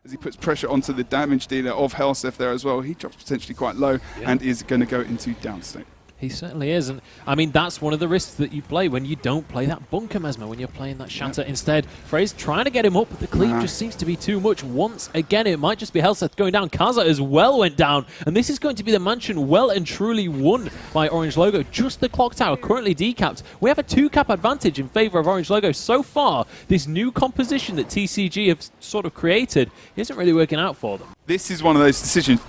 As he puts pressure onto the damage dealer of Helseth there as well. He drops potentially quite low and is going to go into downstate. He certainly is, and I mean that's one of the risks that you play when you don't play that Bunker Mesmer, when you're playing that Shatter instead. Frey's trying to get him up, but the cleave just seems to be too much. Once again, it might just be Helseth going down. Kaza as well went down, and this is going to be the mansion well and truly won by Orange Logo. Just the clock tower currently decapped. We have a 2-cap advantage in favor of Orange Logo. So far, this new composition that TCG have sort of created isn't really working out for them. This is one of those decisions.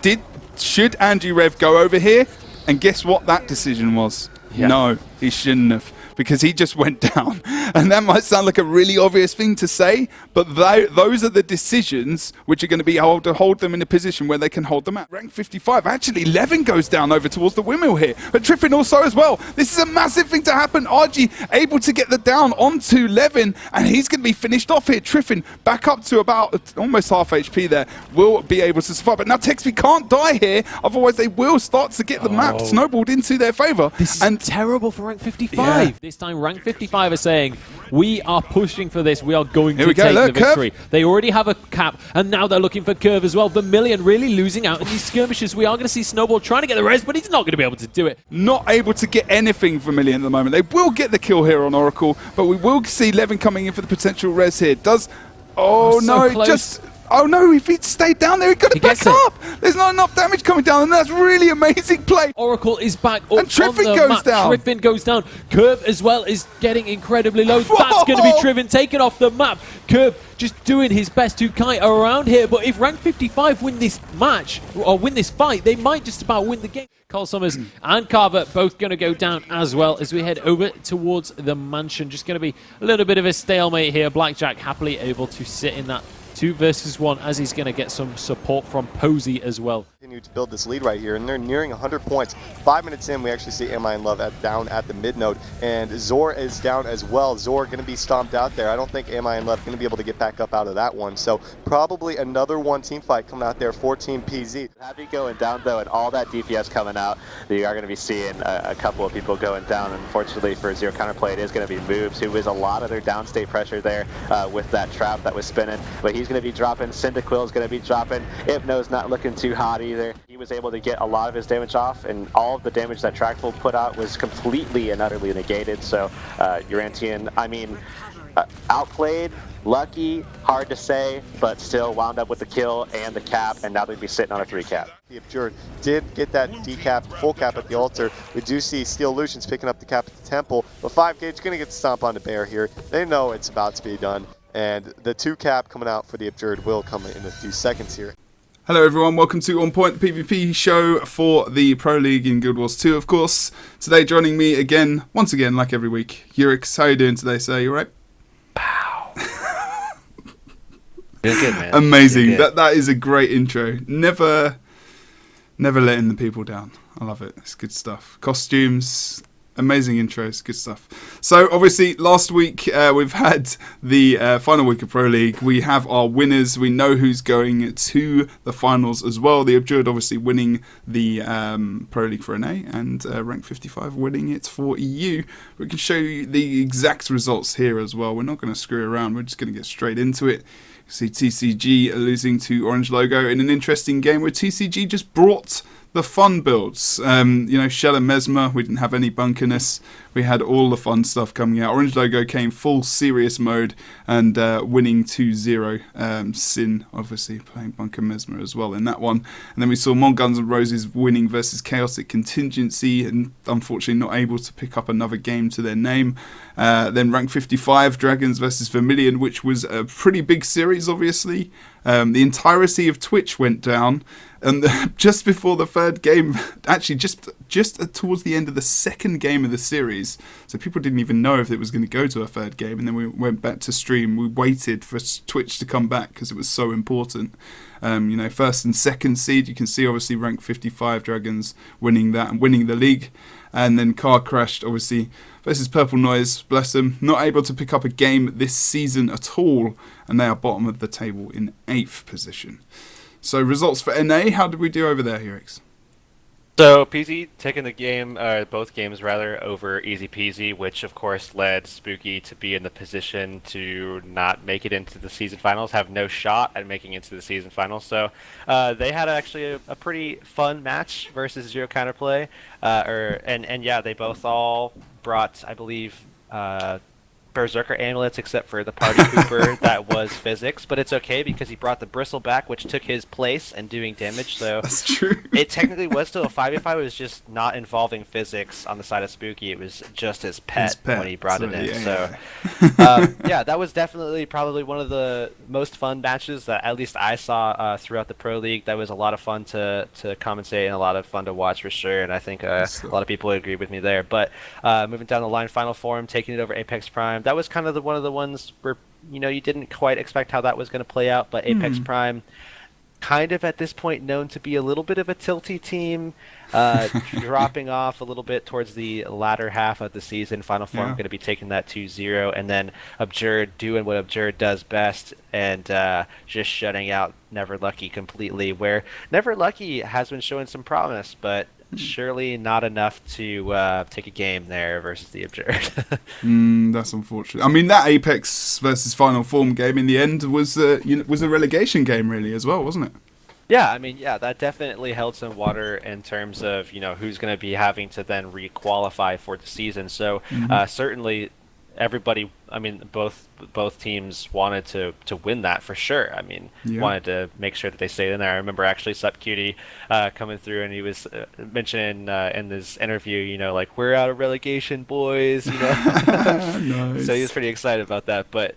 Should Angie Rev go over here? And guess what that decision was? Yeah. No, he shouldn't have, because he just went down. And that might sound like a really obvious thing to say, but those are the decisions which are going to be able to hold them in a position where they can hold them at. Rank 55, actually, Levin goes down over towards the windmill here, but Triffin also as well. This is a massive thing to happen. Argi able to get the down onto Levin, and he's going to be finished off here. Triffin back up to about almost half HP there, will be able to survive. But now Texbi can't die here, otherwise they will start to get the map snowballed into their favor. This is terrible for rank 55. Yeah. This time rank 55 are saying, we are pushing for this, we are going to take the victory. Curve. They already have a cap, and now they're looking for Curve as well. Vermillion really losing out in these skirmishes. We are going to see Snowball trying to get the res, but he's not going to be able to do it. Not able to get anything Vermillion at the moment. They will get the kill here on Oracle, but we will see Levin coming in for the potential res here. Oh no, oh no, if he'd stayed down there, he could have backed up. There's not enough damage coming down, and that's really amazing play. Oracle is back up, and Triffin goes down. Triffin goes down. Curve as well is getting incredibly low. Whoa. That's going to be Triffin taken off the map. Curve just doing his best to kite around here, but if rank 55 win this match, or win this fight, they might just about win the game. Carl Summers and Carver both going to go down as well as we head over towards the mansion. Just going to be a little bit of a stalemate here. Blackjack happily able to sit in that 2 versus 1 as he's going to get some support from Posey as well. Continue to build this lead right here, and they're nearing 100 points. 5 minutes in, we actually see Am I in Love down at the mid node, and Zor is down as well. Zor going to be stomped out there. I don't think Am I in Love going to be able to get back up out of that one, so probably another one team fight coming out there for Team PZ. Happy going down though, and all that DPS coming out, you are going to be seeing a couple of people going down. Unfortunately for Zero Counterplay, it is going to be Moves, who was a lot of their downstate pressure there with that trap that was spinning, but he's going to be dropping. Cyndaquil is going to be dropping. Hypno's not looking too hot either. He was able to get a lot of his damage off, and all of the damage that Tractful put out was completely and utterly negated. So Urantian, I mean, outplayed, lucky, hard to say, but still wound up with the kill and the cap, and now they'd be sitting on a 3-cap. The Abjured did get that decap, full cap at the altar. We do see Steel Illusions picking up the cap at the temple, but 5Gauge going to get the stomp on the bear here. They know it's about to be done, and the 2-cap coming out for the Abjured will come in a few seconds here. Hello everyone, welcome to On Point, the PvP show for the Pro League in Guild Wars 2, of course. Today joining me again, once again, like every week, Urix. How are you doing today, sir? You alright? Pow. Doing good, man. Amazing. That is a great intro. Never letting the people down. I love it. It's good stuff. Costumes, amazing intros, good stuff. So obviously last week we've had the final week of Pro League. We have our winners. We know who's going to the finals as well. The Abjured obviously winning the Pro League for NA, and rank 55 winning it for EU. We can show you the exact results here as well. We're not going to screw around. We're just going to get straight into it. See TCG losing to Orange Logo in an interesting game where TCG just brought the fun builds. Shell and Mesmer, we didn't have any bunkerness. We had all the fun stuff coming out. Orange Logo came full serious mode and winning 2-0. Sin, obviously, playing Bunker Mesmer as well in that one. And then we saw Mon Guns N' Roses winning versus Chaotic Contingency, and unfortunately not able to pick up another game to their name. Then rank 55, Dragons versus Vermillion, which was a pretty big series, obviously. The entirety of Twitch went down, and just before the third game, actually just towards the end of the second game of the series, so people didn't even know if it was going to go to a third game, and then we went back to stream. We waited for Twitch to come back because it was so important. First and second seed, you can see obviously rank 55 Dragons winning that and winning the league. And then Car Crashed, obviously, versus Purple Noise, bless them, not able to pick up a game this season at all, and they are bottom of the table in 8th position. So results for NA, how did we do over there, Urix? So PZ taking the game, both games rather, over easy peasy, which of course led Spooky to be in the position to not make it into the season finals, have no shot at making it into the season finals. So they had actually a pretty fun match versus Zero Counterplay, and yeah, they both all brought, I believe, Berserker amulets, except for the party pooper that was physics, but it's okay because he brought the bristle back, which took his place and doing damage. So That's true. it technically was still a 5v5. It was just not involving physics on the side of Spooky. It was just his pet when he brought it in. Yeah, that was definitely probably one of the most fun matches that at least I saw throughout the Pro League. That was a lot of fun to commentate and a lot of fun to watch for sure. And I think a lot of people would agree with me there. But moving down the line, Final Form taking it over Apex Prime. That was kind of one of the ones where you didn't quite expect how that was going to play out, but Apex Prime, kind of at this point known to be a little bit of a tilty team, dropping off a little bit towards the latter half of the season. Final Form going to be taking that 2-0, and then Abjured doing what Abjured does best and just shutting out Never Lucky completely, where Never Lucky has been showing some promise, but surely not enough to take a game there versus the Abjured. That's unfortunate. I mean, that Apex versus Final Form game in the end was a relegation game, really, as well, wasn't it? Yeah, I mean, that definitely held some water in terms of who's going to be having to then re-qualify for the season. So certainly everybody, I mean, both teams wanted to win that for sure. I mean, wanted to make sure that they stayed in there. I remember actually Sup Cutie coming through, and he was mentioning in this interview, like, we're out of relegation, boys. Nice. So he was pretty excited about that. But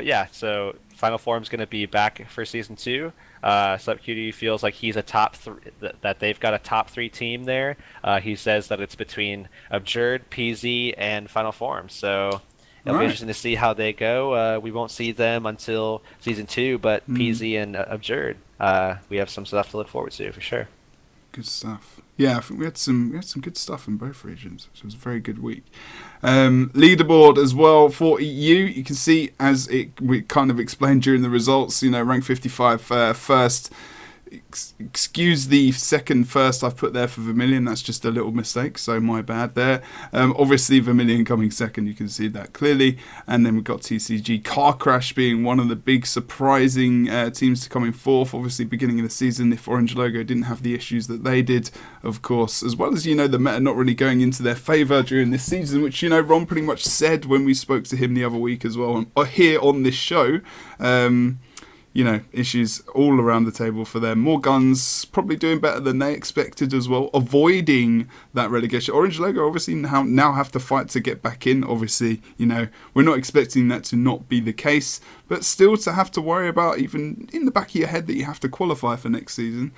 yeah, so Final Form's going to be back for season 2. Sup Cutie feels like he's a top that they've got a top 3 team there. He says that it's between Abjured, PZ, and Final Form. So it'll be interesting to see how they go. We won't see them until season 2, but PZ and Abjured, we have some stuff to look forward to for sure. Good stuff. Yeah, I think we had some good stuff in both regions. So it was a very good week. Leaderboard as well for EU. You can see, as we kind of explained during the results, rank 55 first. Excuse the second first I've put there for Vermillion. That's just a little mistake, so my bad there. Obviously, Vermillion coming second, you can see that clearly. And then we've got TCG Car Crash being one of the big surprising teams to come in fourth. Obviously, beginning of the season, if Orange Logo didn't have the issues that they did, of course, as well as, the meta not really going into their favour during this season, which, Ron pretty much said when we spoke to him the other week as well, here on this show. Issues all around the table for them. More guns, probably doing better than they expected as well, avoiding that relegation. Orange Logo obviously now have to fight to get back in. Obviously, we're not expecting that to not be the case, but still to have to worry about, even in the back of your head, that you have to qualify for next season.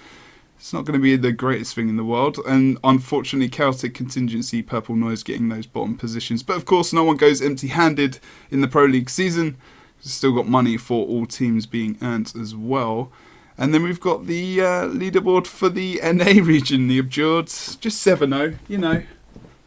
It's not going to be the greatest thing in the world, and unfortunately Celtic Contingency, Purple Noise getting those bottom positions. But of course no one goes empty-handed in the Pro League season. Still got money for all teams being earned as well. And then we've got the leaderboard for the NA region, the Abjured, just 7-0,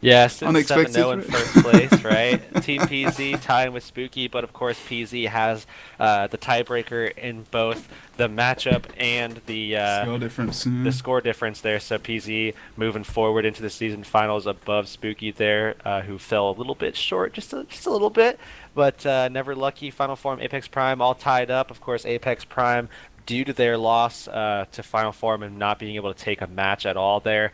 Yes, unexpected. 7-0 in first place, right? Team PZ tying with Spooky, but of course PZ has the tiebreaker in both the matchup and the score difference. The score difference there. So PZ moving forward into the season finals above Spooky there, who fell a little bit short, just a little bit. But Never Lucky, Final Form, Apex Prime all tied up. Of course, Apex Prime, due to their loss to Final Form and not being able to take a match at all there,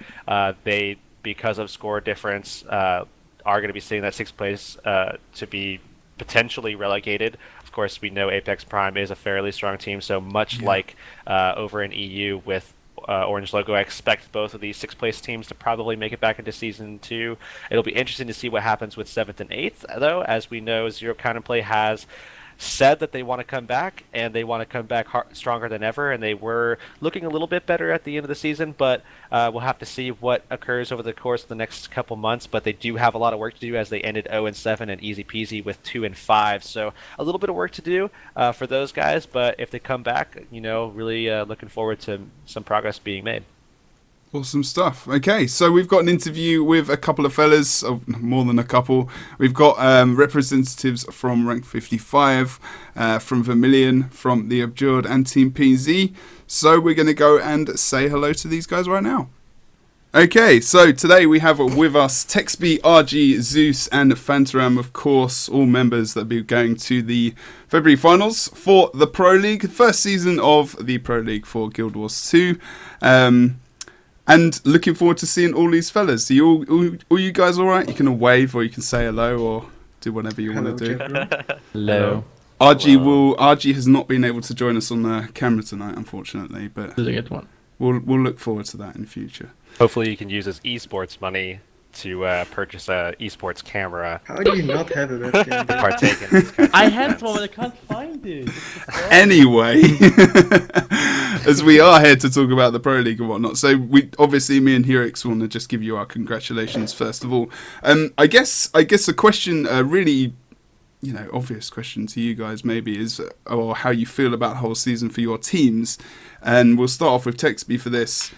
they, because of score difference, are going to be sitting that 6th place to be potentially relegated. Of course, we know Apex Prime is a fairly strong team, so much like over in EU with Orange Logo, I expect both of these 6th place teams to probably make it back into Season 2. It'll be interesting to see what happens with 7th and 8th, though. As we know, Zero Counterplay has said that they want to come back, and they want to come back stronger than ever, and they were looking a little bit better at the end of the season, but we'll have to see what occurs over the course of the next couple months. But they do have a lot of work to do, as they ended 0-7 and easy peasy with 2-5, so a little bit of work to do for those guys. But if they come back, really looking forward to some progress being made. Awesome stuff. Okay, so we've got an interview with a couple of fellas, more than a couple. We've got representatives from Rank 55, from Vermillion, from the Abjured, and Team PZ. So we're going to go and say hello to these guys right now. Okay, so today we have with us Texbi, Argi, Zoose, and Phantaram, of course, all members that will be going to the February finals for the Pro League, first season of the Pro League for Guild Wars 2. And looking forward to seeing all these fellas. So all you guys all right? You can wave or you can say hello or do whatever you want to do. Jebro. Hello. Argi has not been able to join us on the camera tonight, unfortunately, but Did I get one? we'll look forward to that in the future. Hopefully you can use his esports money to purchase a esports camera How do you not have a to webcam? partake in these kinds of I had events. one, but I can't find it. Anyway, as we are here to talk about the Pro League and whatnot, so me and Herix want to just give you our congratulations first of all. I guess a question, really, obvious question to you guys maybe is, or how you feel about the whole season for your teams, and we'll start off with Texbi for this.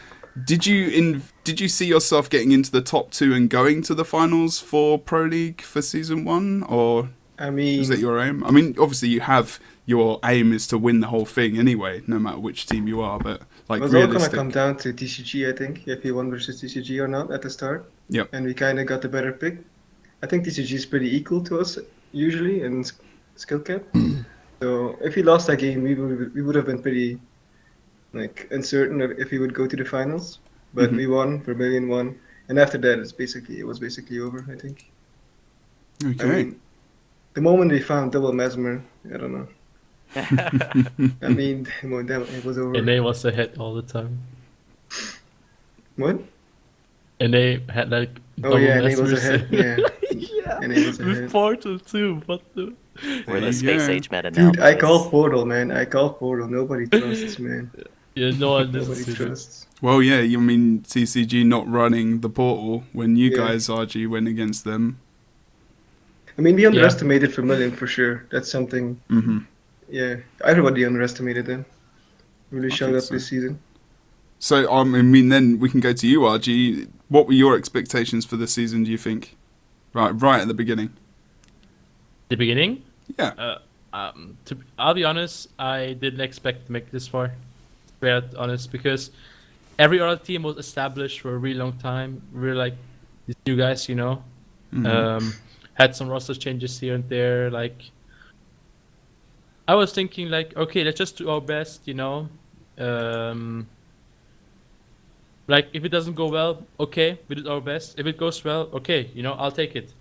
Did you see yourself getting into the top 2 and going to the finals for Pro League for season 1, or I mean, is that your aim? I mean, obviously you have your aim is to win the whole thing anyway, no matter which team you are. But like it's all gonna realistic. come down to TCG, I think, if you won versus TCG or not at the start. Yep. And we kind of got the better pick. I think TCG is pretty equal to us usually in skill cap. So if we lost that game, we would have been pretty uncertain if we would go to the finals. But we won, Vermillion won, and after that it was basically over, I think. Okay. I mean, the moment we found double mesmer, I don't know. I mean, it was over. NA was ahead all the time. What? NA had like Oh double yeah, and he was masters. ahead. Yeah. And he was With ahead. Portal too, what the... We're Yeah. the space age meta now. Dude, I boys. call Portal, man. I call Portal. Nobody trusts, man. Yeah, no one Nobody listens to that. trusts. Well, yeah, you mean TCG not running the portal when you Yeah. guys RG went against them. I mean, we underestimated Vermillion for sure. That's something. Mm-hmm. Yeah, everybody underestimated them. Really showed think up so. this season. So I mean, then we can go to you, RG. What were your expectations for the season? Do you think? Right at the beginning. The beginning? Yeah. I'll be honest, I didn't expect to make it this far. Very honest, because every other team was established for a really long time. We were like these new guys, had some roster changes here and there. Like, I was thinking, like, okay, let's just do our best, Like, if it doesn't go well, okay, we did our best. If it goes well, okay, I'll take it.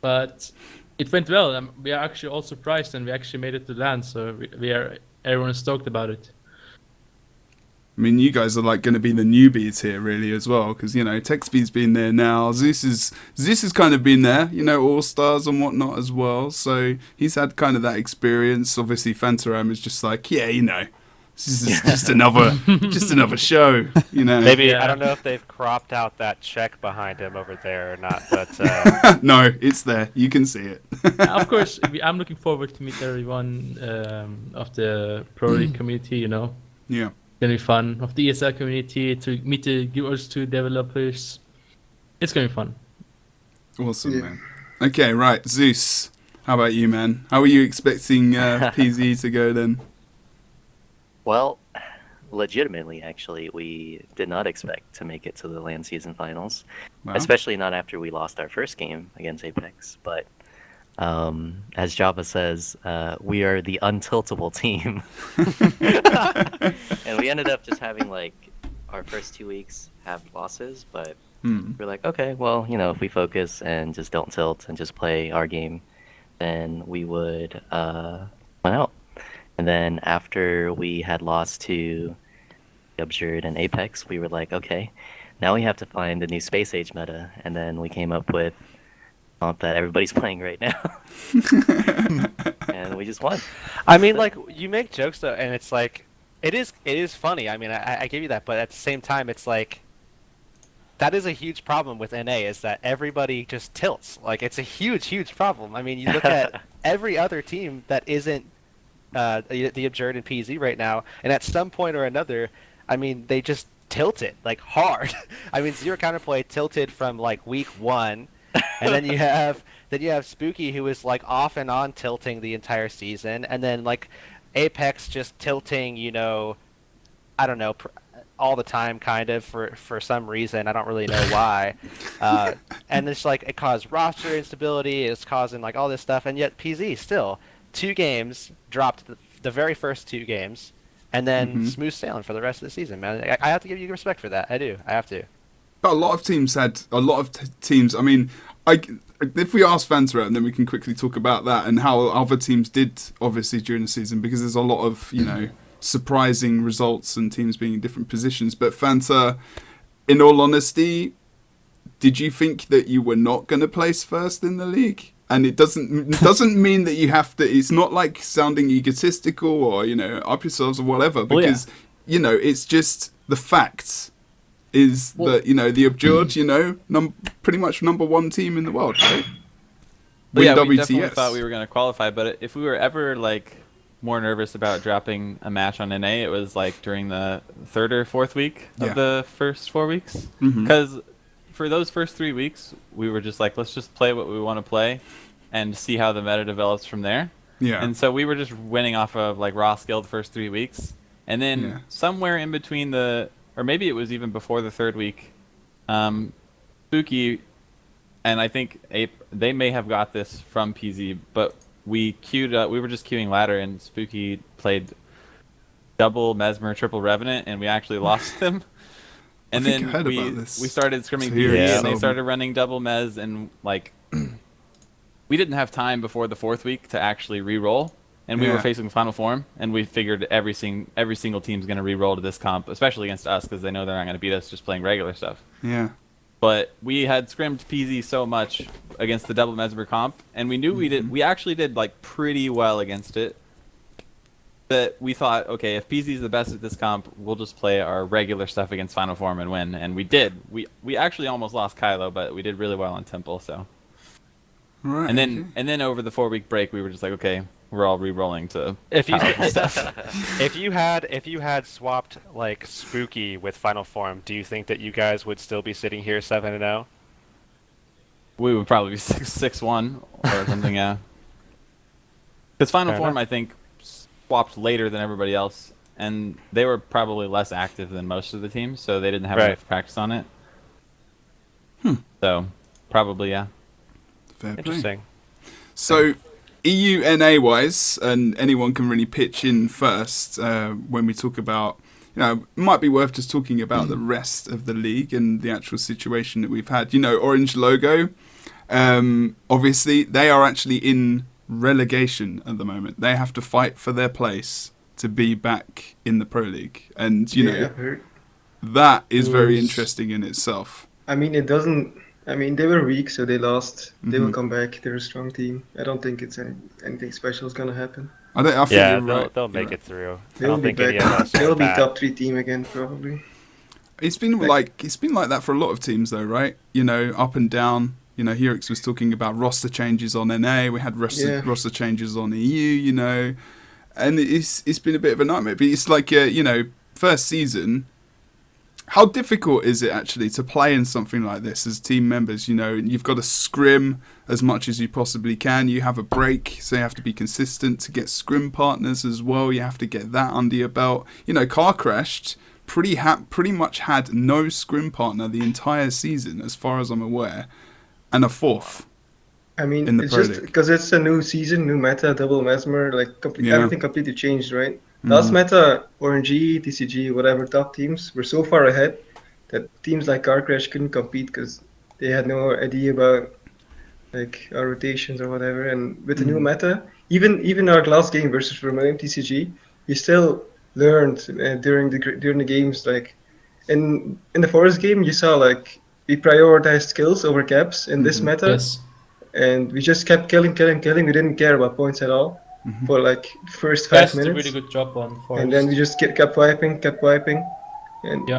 But it went well, and we are actually all surprised, and we actually made it to land. So everyone's stoked about it. I mean, you guys are like going to be the newbies here, really, as well, because Texby's been there now. Zeus has kind of been there, All Stars and whatnot as well. So he's had kind of that experience. Obviously, Phantaram is just like, this is just another show, Maybe Yeah. I don't know if they've cropped out that check behind him over there or not, but No, it's there. You can see it. Of course, I'm looking forward to meet everyone of the Pro League community, Yeah. It's gonna be fun. Of the ESL community, to meet the GW2 developers. It's gonna be fun. Awesome, Yeah. man. Okay, right. Zeus, how about you, man? How are you expecting PZ to go then? Well, legitimately, actually, we did not expect to make it to the LAN season finals, Wow. especially not after we lost our first game against Apex. But as Java says, we are the untiltable team. And we ended up just having our first 2 weeks have losses, but we're like, okay, well, if we focus and just don't tilt and just play our game, then we would win out. And then after we had lost to Abjured and Apex, we were like, okay, now we have to find the new space age meta. And then we came up with comp that everybody's playing right now. And we just won. I mean, you make jokes though, and it's like, it is funny. I mean, I give you that, but at the same time, it's like, that is a huge problem with NA, is that everybody just tilts. Like, it's a huge problem. I mean, you look at every other team that isn't the Abjured and PZ right now, and at some point or another, I mean, they just tilted hard. I mean, Zero Counterplay tilted from week 1, and then you have Spooky, who is off and on tilting the entire season, and then Apex just tilting, I don't know, all the time, kind of, for some reason. I don't really know why. And it's like it caused roster instability. It's causing like all this stuff, and yet PZ still 2 games dropped the very first 2 games, and then smooth sailing for the rest of the season. Man, I have to give you respect for that. I do. I have to. But a lot of teams had teams. I mean, if we ask Phantaram, then we can quickly talk about that and how other teams did obviously during the season, because there's a lot of surprising results and teams being in different positions. But Phanta, in all honesty, did you think that you were not going to place first in the league? And it doesn't mean that you have to. It's not like sounding egotistical or up yourselves or whatever, because it's just the facts. Is that the Abjured pretty much number 1 team in the world, right? We definitely thought we were going to qualify, but if we were ever more nervous about dropping a match on NA, it was during the 3rd or 4th week of the first 4 weeks, because for those first 3 weeks we were just let's just play what we want to play and see how the meta develops from there. And so we were just winning off of raw skill the first 3 weeks, and then somewhere in between or maybe it was even before the 3rd week, Spooky, and I think they may have got this from PZ, but we were just queuing ladder, and Spooky played double Mesmer, triple Revenant, and we actually lost them. And then we started scrimming PZ, and they started running double Mes, and we didn't have time before the 4th week to actually re-roll. And we were facing Final Form, and we figured every single team's going to re-roll to this comp, especially against us, because they know they're not going to beat us just playing regular stuff. Yeah. But we had scrimmed PZ so much against the double Mesmer comp, and we knew we actually did pretty well against it, that we thought, okay, if PZ's the best at this comp, we'll just play our regular stuff against Final Form and win. And we did. We actually almost lost Kylo, but we did really well on Temple. So. Right. And then over the 4-week break, we were just okay. We're all re-rolling to stuff. If you had swapped Spooky with Final Form, do you think that you guys would still be sitting here 7-0? We would probably be 6-1 or something, yeah. Because Final Form, I think, swapped later than everybody else, and they were probably less active than most of the teams, so they didn't have enough practice on it. So, probably, yeah. Fair Interesting. Play. So, EUNA wise, and anyone can really pitch in first when we talk about, it might be worth just talking about the rest of the league and the actual situation that we've had. Orange Logo, obviously, they are actually in relegation at the moment. They have to fight for their place to be back in the Pro League. And, that is very interesting in itself. I mean, they were weak, so they lost. They will come back. They're a strong team. I don't think it's anything special is going to happen. I think you're right. They'll make it through. They'll be back. They'll be top 3 team again, probably. It's been like that for a lot of teams, though, right? Up and down. Herix was talking about roster changes on NA. We had roster changes on EU. And it's been a bit of a nightmare. But it's first season. How difficult is it actually to play in something like this as team members? You've got to scrim as much as you possibly can. You have a break, so you have to be consistent to get scrim partners as well. You have to get that under your belt. Car Crashed pretty much had no scrim partner the entire season, as far as I'm aware, and a 4th. I mean, it's just because it's a new season, new meta, double Mesmer, everything completely changed, right? Last meta, RNG, TCG, whatever top teams were so far ahead that teams like Car Crash couldn't compete because they had no idea about our rotations or whatever. And with the new meta, even our last game versus Vermillion TCG, we still learned during the games. In the Forest game, you saw we prioritized skills over caps in this meta, and we just kept killing. We didn't care about points at all. For first 5 minutes. Did a really good job on Forest. And then we just kept wiping, and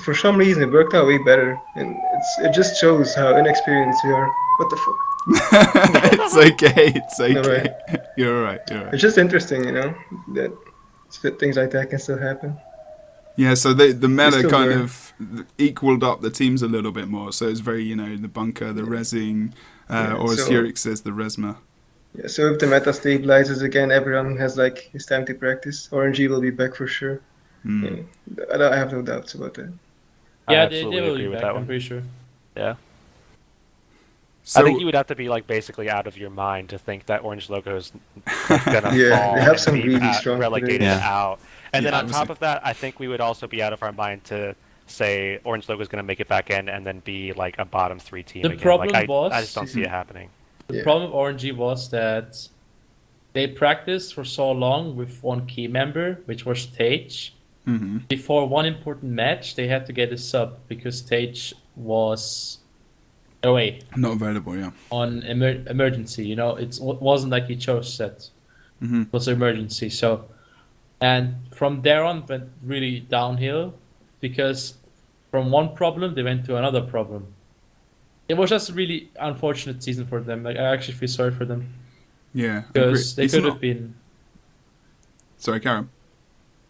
for some reason it worked out way better. And it just shows how inexperienced we are. What the fuck? It's okay. No, right. You're right. It's just interesting, that things like that can still happen. Yeah, so the meta kind of equaled up the teams a little bit more. So it's very, the bunker, the rezzing, or as Herix says, the resma. Yeah, so if the meta stabilizes again, everyone has his time to practice. RNG will be back for sure. Yeah. I have no doubts about that. Yeah, I they absolutely will agree be with back, that I'm one. pretty sure. Yeah. So I think you would have to be like basically out of your mind to think that Orange Logo is like, gonna Yeah, fall they have and some be really strong relegated players. Yeah. out. And then Yeah, on top obviously. of that, I think we would also be out of our mind to say Orange Logo is going to make it back in and then be like a bottom 3 team The again. problem like, was- I just don't see it happening. The Yeah. problem of RNG was that they practiced for so long with one key member, which was Tage. Mm-hmm. Before one important match, they had to get a sub because Tage was away Not available, yeah. on emergency. You know, it wasn't like he chose set. Mm-hmm. It was emergency. So, and from there on went really downhill because from one problem they went to another problem. It was just a really unfortunate season for them. Like I actually feel sorry for them Yeah, because they It's could not- have been. Sorry, Karen.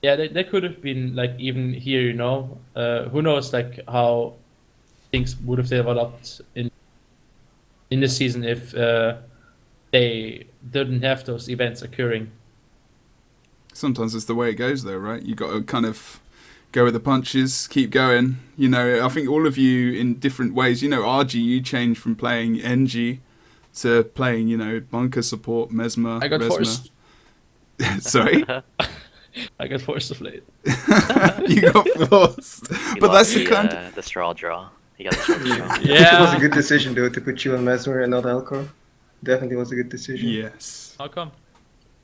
Yeah, they could have been like even here, you know. Who knows like how things would have developed in the season if they didn't have those events occurring. Sometimes it's the way it goes, though, right? You got to kind of go with the punches, keep going. You know, I think all of you in different ways. You know, Argi, you changed from playing NG to playing, you know, bunker support, Mesmer. I got Resmer. forced. Sorry, I got forced to play it. you got forced. He But that's lost the kind. the straw draw. He got the straw draw. I think it was a Yeah. good decision though to put you on Mesmer and not Alcor. Definitely was a good decision. Yes, How come?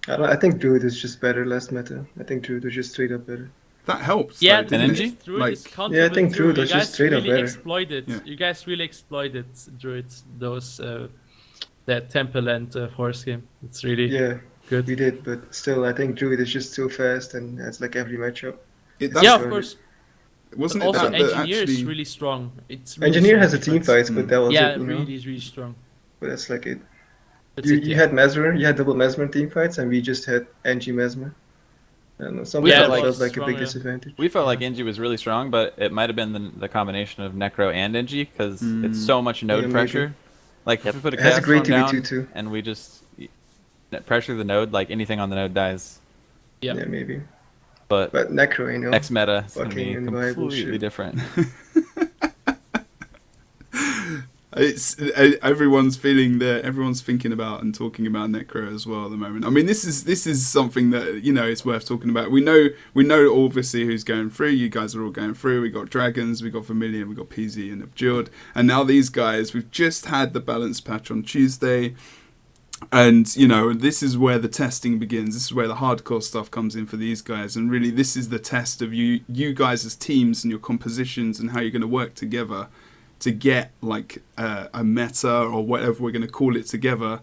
I think Druid is just better last meta. I think Druid was just straight up better. that helps. Yeah, though, the didn't thing it? is, Druid Like, is counter Yeah, I think with Druid You was just guys straight up really better. exploited. Yeah. You guys really exploited Druid. Those that temple and force game. It's really Yeah, good. we did, but still, I think Druid is just so fast and has like every matchup. that's, Yeah, That's of course. wasn't Also, it that Engineer actually? is really strong. It's really Engineer strong has a defense. team fights, but that was Yeah, it, you know. really is really strong. But that's like it. That's You it, you yeah. had Mesmer, you had double Mesmer team fights, and we just had NG Mesmer. I don't know. Some Yeah, people like- felt like a big stronger. disadvantage. We felt like NG was really strong, but it might have been the combination of Necro and NG because it's so much node Yeah, maybe. pressure. Like if we put a It has a Chaos great Storm 2v2 down too. and we just pressure the node, like anything on the node dies. Yeah. Yeah, maybe. But But Necro, you know. next meta is going to Fucking be inviolable completely shit. different. It's everyone's thinking about and talking about Necro as well at the moment. I mean, this is something that, you know, it's worth talking about. We know obviously who's going through. You guys are all going through. We got Dragons, we got Vermillion, we got PZ and Abjured, and now these guys. We've just had the balance patch on Tuesday, and you know, this is where the testing begins. This is where the hardcore stuff comes in for these guys, and really this is the test of you guys as teams and your compositions and how you're going to work together to get like a meta or whatever we're going to call it together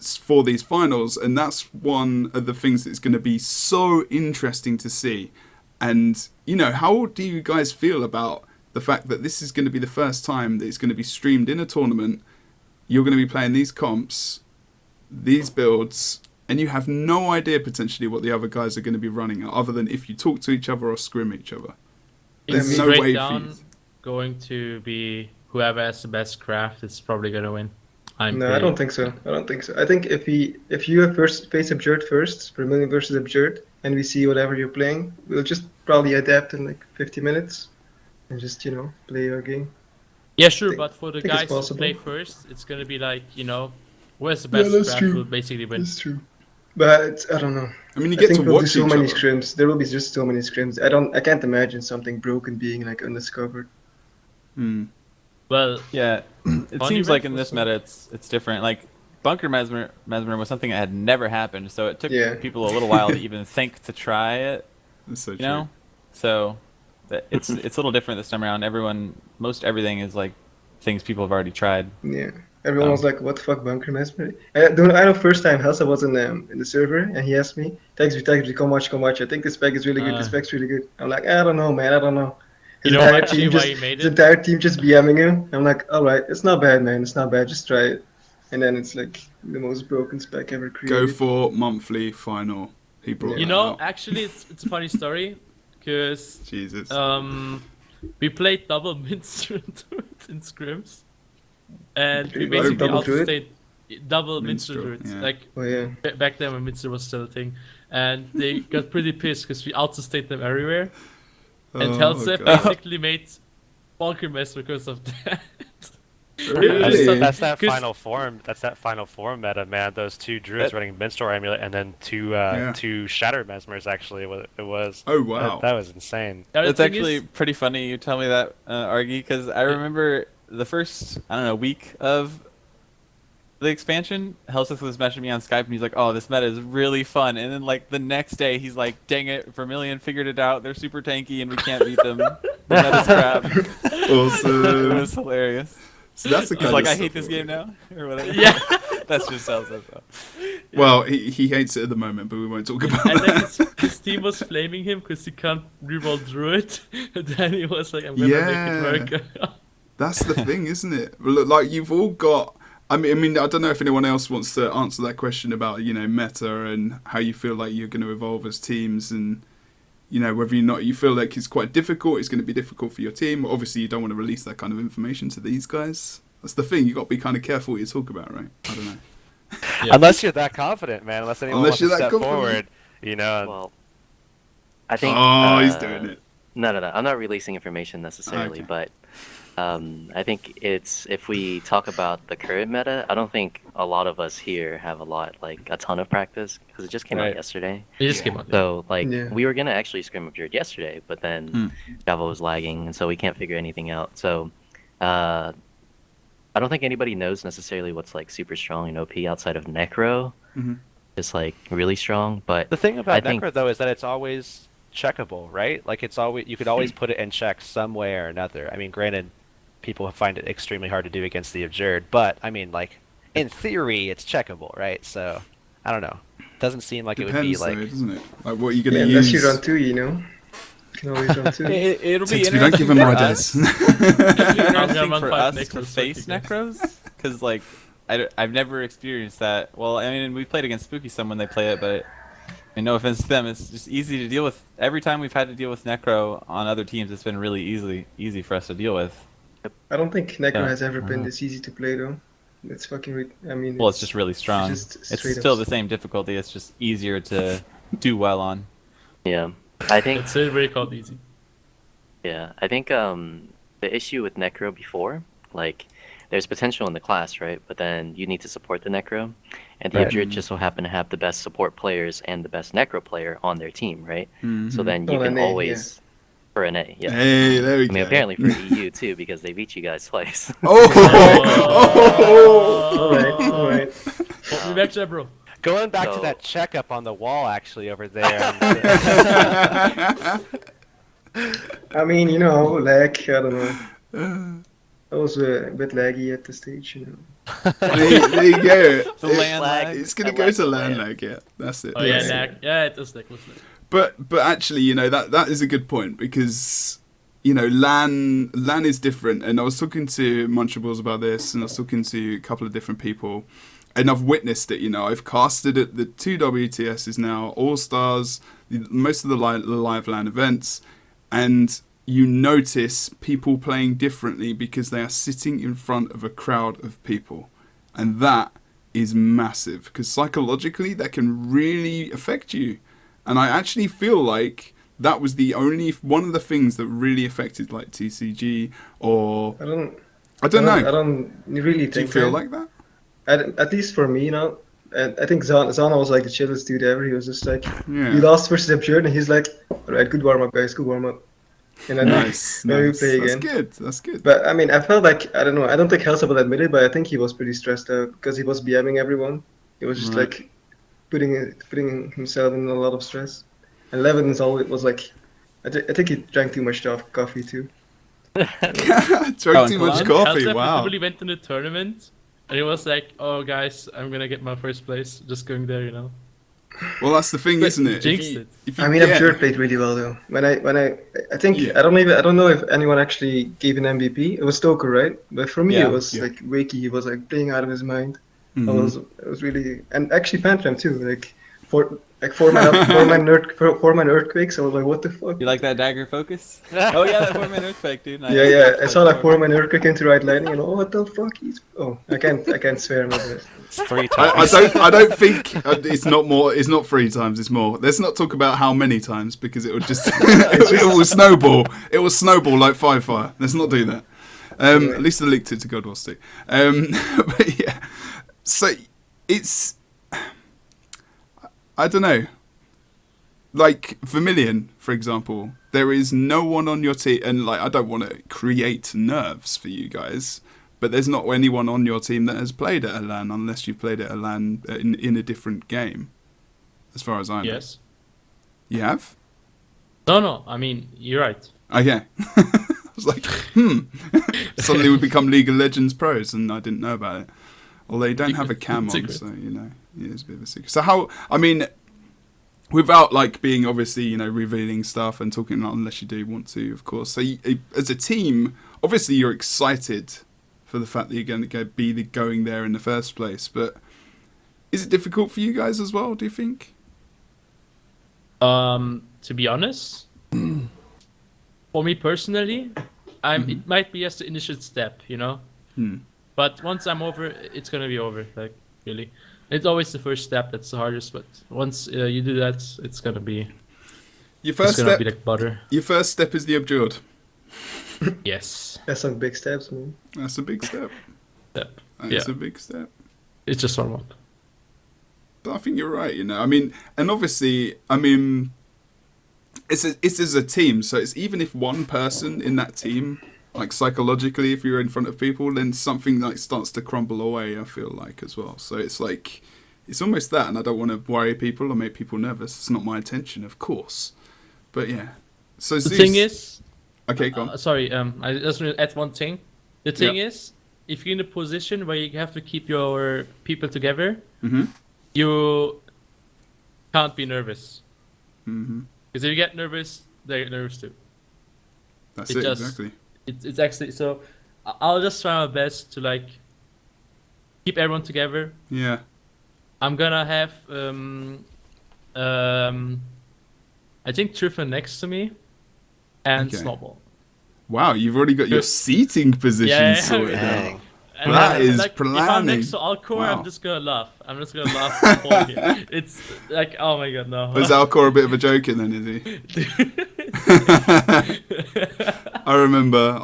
for these finals. And that's one of the things that's going to be so interesting to see. And, you know, how do you guys feel about the fact that this is going to be the first time that it's going to be streamed in a tournament? You're going to be playing these comps, these builds, and you have no idea potentially what the other guys are going to be running other than if you talk to each other or scrim each other. It's There's no straight way for down you. going to be whoever has the best craft is probably gonna win. No, I don't think so. I think if you have first face Abjured first, Vermillion versus Abjured, and we see whatever you're playing, we'll just probably adapt in like 50 minutes and just, you know, play our game. Yeah, sure, think- but for the think it's guys who possible. play first, it's gonna be like, you know, who has the best that's craft true. will basically win. That's true. But I don't know. I mean, you I get think to we'll do watch so each many other. scrims. There will be just so many scrims. I can't imagine something broken being like undiscovered. Hmm. Well, Yeah, it Fun seems like event in for this some- meta it's different. Like Bunker Mesmer was something that had never happened, so it took Yeah. people a little while to even think to try it. That's so You true. know, so it's a little different this time around. Most everything is like things people have already tried. Yeah. Everyone was like, "What the fuck, Bunker Mesmer?" I know. First time Helsa was in the server, and he asked me, "Texbi, come watch. I think this spec is really good. This spec's really good." I'm like, "I don't know, man. I don't know." you His know entire actually team why just- he made His it? entire team just BMing him. I'm like, "All right, it's not bad, man. It's not bad. Just try it." And then it's like the most broken spec ever created. Go for monthly final. He brought You that know, out. actually, it's a funny story, because Jesus. we played double minstrel in scrims, and we You basically double also druid? stayed double Minstrel, minstrel druids. yeah. Like Oh yeah. back then when minstrel was still a thing, and they got pretty pissed because we outstayed them everywhere. And Oh, Helsef God. basically made Bonker mess because of that. Really? That's that 'Cause- final form. That's that final form meta, man. Those two druids running Minstrel Amulet and then two Shatter Mesmers. Actually, it was. Oh, wow. That was insane. The It's thing actually is- pretty funny you tell me that, Argi, because I remember the first, I don't know, week of the expansion, Helseth was messaging me on Skype, and he's like, "Oh, this meta is really fun." And then, like, the next day, he's like, "Dang it, Vermillion figured it out. They're super tanky, and we can't beat them. The meta's crap." It Awesome. was hilarious. So that's the He's kind like, of "I stuff hate this that game we- now," or whatever. Yeah. That's just Helseth, though. Well, he hates it at the moment, but we won't talk about And then that. his team was flaming him because he can't reroll Druid. And then he was like, I'm gonna Yeah. make it work. That's the thing, isn't it? Look, like you've all got. I mean, I don't know if anyone else wants to answer that question about meta and how you feel like you're going to evolve as teams, and whether you feel like it's quite difficult. It's going to be difficult for your team. Obviously, you don't want to release that kind of information to these guys. That's the thing. You got to be kind of careful what you talk about, right? I don't know. Yeah. Unless you're that confident, man. Unless anyone Unless wants to you're that step confident. forward, Well, I think. Oh, he's doing it. No. I'm not releasing information necessarily, Okay. but I think if we talk about the current meta, I don't think a lot of us here have a ton of practice because it just came out Right. yesterday. He just came out. So Yeah. we were gonna actually scrim Abjured yesterday, but then Java was lagging, and so we can't figure anything out. So I don't think anybody knows necessarily what's super strong in OP outside of Necro. Mhm. Just really strong, but the thing I about think- Necro though is that it's always checkable, right? Like it's always you could always put it in check some way or another. I mean, granted, people find it extremely hard to do against the Abjured, but I mean, like in theory, it's checkable, right? So I don't know. Doesn't seem like it would be Depends, like. though, doesn't it? Like, what are you going Yeah, to unless use? you run 2, You can always run 2. It'll be We don't give him interesting more for us. dice. Interesting for Five us to Necros face again. Necros, because I've never experienced that. Well, I mean, we played against Spooky some when they play it, but no offense to them, it's just easy to deal with. Every time we've had to deal with Necro on other teams, it's been really easy for us to deal with. I don't think Necro Yeah. has ever been Uh-huh. this easy to play though. It's fucking. I mean. Well, it's just really strong. just It's straight still up. the same difficulty. It's just easier to do well on. yeah, I think It's very called easy. Yeah, I think the issue with Necro before, there's potential in the class, right? But then you need to support the Necro, and the Right. Abjured just so happen to have the best support players and the best Necro player on their team, right? Mhm. So then Oh, you can an A, always for an A, yeah. Hey, there we I mean, go. apparently for EU too, because they beat you guys twice. Oh! Alright. We're back to Jebro. Going back to So- that checkup on the wall, actually, over there. I mean, lag. I don't know. I was a bit laggy at the stage, there you go. The land lag. It's going I to go like to the land land. lag, yeah. That's it. Oh yeah, That's it. Nac. Yeah, it is Necros. But actually, that is a good point because LAN is different, and I was talking to Munchables about this, and I was talking to a couple of different people, and I've witnessed it. I've casted at the 2 WTSs now, All Stars, most of the live LAN events, and you notice people playing differently because they are sitting in front of a crowd of people, and that is massive because psychologically that can really affect you. And I actually feel like that was one of the things that really affected TCG, or I don't I don't know. I don't really Do you think. feel like that? At least for me, I think Zana was the chillest dude ever. He was just Yeah. he lost versus Abjured, and he's like, alright, good warm up, guys, good warm up. And then Nice. maybe nice. play That's again. good. That's good. But I mean, I felt like, I don't know, I don't think Helsa will admit it, but I think he was pretty stressed out because he was BMing everyone. He was just Right. putting himself in a lot of stress. And Levin's always was I think he drank too much coffee too. Drank too and much Cologne? coffee. Helsef Wow. literally went in the tournament, and he was like, "Oh guys, I'm gonna get my first place. Just going there, Well, that's the thing, But isn't it? jinxed it. If you I mean, get- Abjured played really well though. I think Yeah. I don't know if anyone actually gave an MVP. It was Stoker, right? But for me, Yeah. it was Yeah. Wakey. He was playing out of his mind. Mhm. It was really, and actually Phantaram too. four-man earthquakes. I was like, what the fuck? You like that dagger focus? Oh yeah, that 4-man earthquake, dude. Nice. Yeah. I saw that four-man earthquake into right lightning, and what the fuck? I can't swear. It's 3 times. I don't think it's not more. It's not 3 times. It's more. Let's not talk about how many times because it would just it will snowball. It will snowball like fire. Let's not do that. At least I linked it to God Wars 2. But yeah, so it's I don't know. Like Vermillion, for example, there is no one on your team, and like I don't want to create nerves for you guys, but there's not anyone on your team that has played at a LAN unless you've played at a LAN in a different game, as far as I know. Yes. You have? No. I mean, you're right. Okay. I was like, Suddenly we become League of Legends pros, and I didn't know about it. Although you don't have a cam on, so it's a bit of a secret. So how? I mean, without like being obviously revealing stuff and talking, unless you do want to, of course. So as a team, obviously you're excited for the fact that you're going to be going there in the first place. But is it difficult for you guys as well? Do you think? To be honest, for me personally, it might be just the initial step, But once I'm over, it's gonna be over. Like really, it's always the first step that's the hardest. But once you do that, it's gonna be your first it's gonna step. be like butter. Your first step is the Abjured. Yes, That's some big steps, man. That's a big step. That's a big step. It's just warm up. But I think you're right. I mean, and obviously, it's as a team. So it's even if one person in that team, like psychologically, if you're in front of people, then something like starts to crumble away. I feel like as well. So it's like it's almost that, and I don't want to worry people or make people nervous. It's not my intention, of course. But yeah. So the thing is, okay, go on. Sorry, I just want to add one thing. The thing is, if you're in a position where you have to keep your people together, you can't be nervous. Because if you get nervous, they get nervous too. That's it exactly. It's actually so. I'll just try my best to like keep everyone together. Yeah. I'm gonna have I think Triffin next to me, and Snowball. Wow, you've already got your seating position sorted out. And that is like, planning. If I'm next to Alcor, Wow. I'm just gonna laugh. The whole game. It's like, oh my god, no. Was Alcor a bit of a joker then, is he? I remember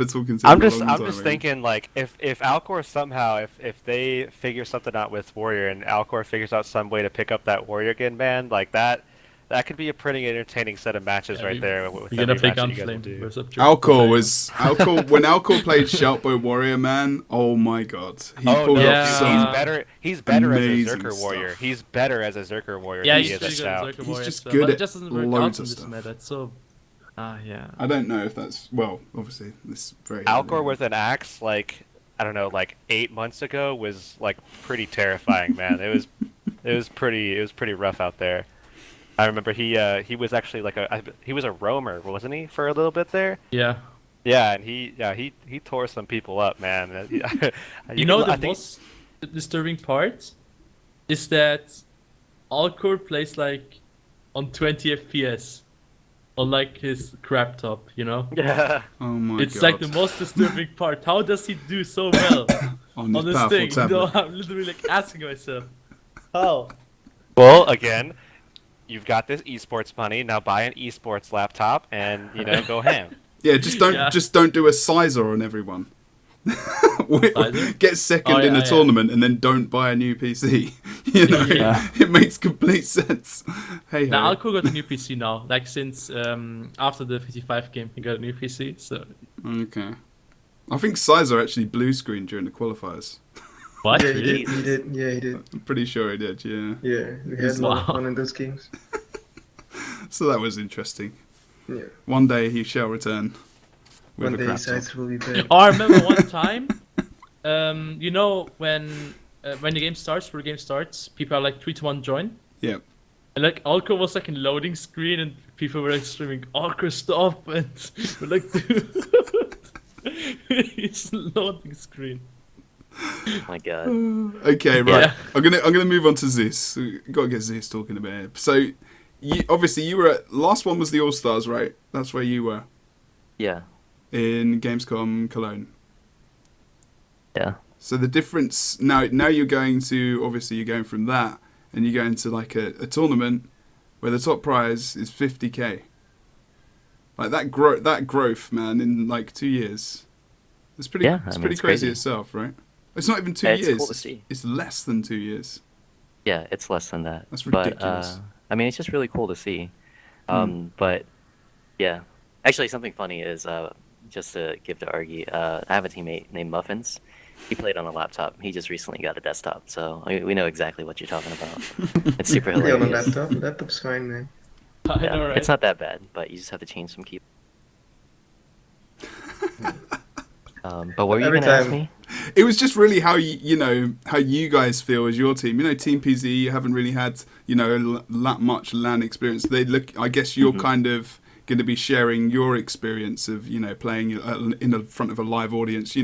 talking to him. I'm just thinking like if Alcor somehow if they figure something out with Warrior and Alcor figures out some way to pick up that Warrior again, man, like that could be a pretty entertaining set of matches right there. With you're gonna play Gunflame. Alcor when Alcor played Shoutbow Warrior, man, oh my god, he pulled off some he's better as a amazing Zerker Warrior. stuff. He's better as a Zerker Warrior. Yeah, he's really good at Zerker Warrior. He's just but good it at just doesn't work loads out in of this stuff. meta. It's so yeah. I don't know if that's obviously this very Alcor with an axe, like I don't know, like 8 months ago was like pretty terrifying, man. It was pretty rough out there. I remember he was actually like he was a roamer, wasn't he, for a little bit there? Yeah. Yeah, and he tore some people up, man. The most disturbing part is that Alcor plays like on 20 FPS on like his crap top, Yeah. Oh my god. It's like the most disturbing part. How does he do so well on this powerful thing? tablet. I'm literally like asking myself, how? Well, again, you've got this esports money. Now buy an esports laptop and go ham. Yeah, just don't do a sizer on everyone. Get second in a tournament and then don't buy a new PC. It makes complete sense. Hey, now Alco got a new PC now. Like since after the 55 game, he got a new PC. So okay, I think Sizer actually blue screened during the qualifiers. What? Yeah, he did. Yeah, he did. I'm pretty sure he did. Yeah. Yeah, we had a lot of fun in those games. So that was interesting. Yeah. One day he shall return. One day sides will be back. Oh, I remember one time. When the game starts, people are like 3 to 1 join. Yeah. And like Alco was like in loading screen, and people were like screaming, "Alco, stop!" And we're like, "Dude, it's loading screen." My God. Okay, right. Yeah. I'm gonna move on to Zeus. Gotta get Zeus talking a bit here. So, obviously you were at last one was the All Stars, right? That's where you were Yeah. in Gamescom Cologne. Yeah. So the difference now you're going to obviously you're going from that and you're going to like a tournament where the top prize is 50k. Like that growth, man, in like 2 years. It's pretty. Yeah, it's I mean, pretty it's crazy crazy. itself, right? It's not even 2 It's years. cool to see. It's less than 2 years. Yeah, it's less than that. That's ridiculous. But, I mean, it's just really cool to see. Hmm. But, yeah. Actually, something funny is, just to give to Argi, I have a teammate named Muffins. He played on a laptop. He just recently got a desktop, so we know exactly what you're talking about. It's super Play on a hilarious. laptop. Laptop's fine, man. I Yeah, know, right? it's not that bad, but you just have to change some key. But what were you Every gonna ask time- me? It was just really how how you guys feel as your team. Team PZ, you haven't really had that much LAN experience. I guess you're kind of going to be sharing your experience of playing in the front of a live audience. At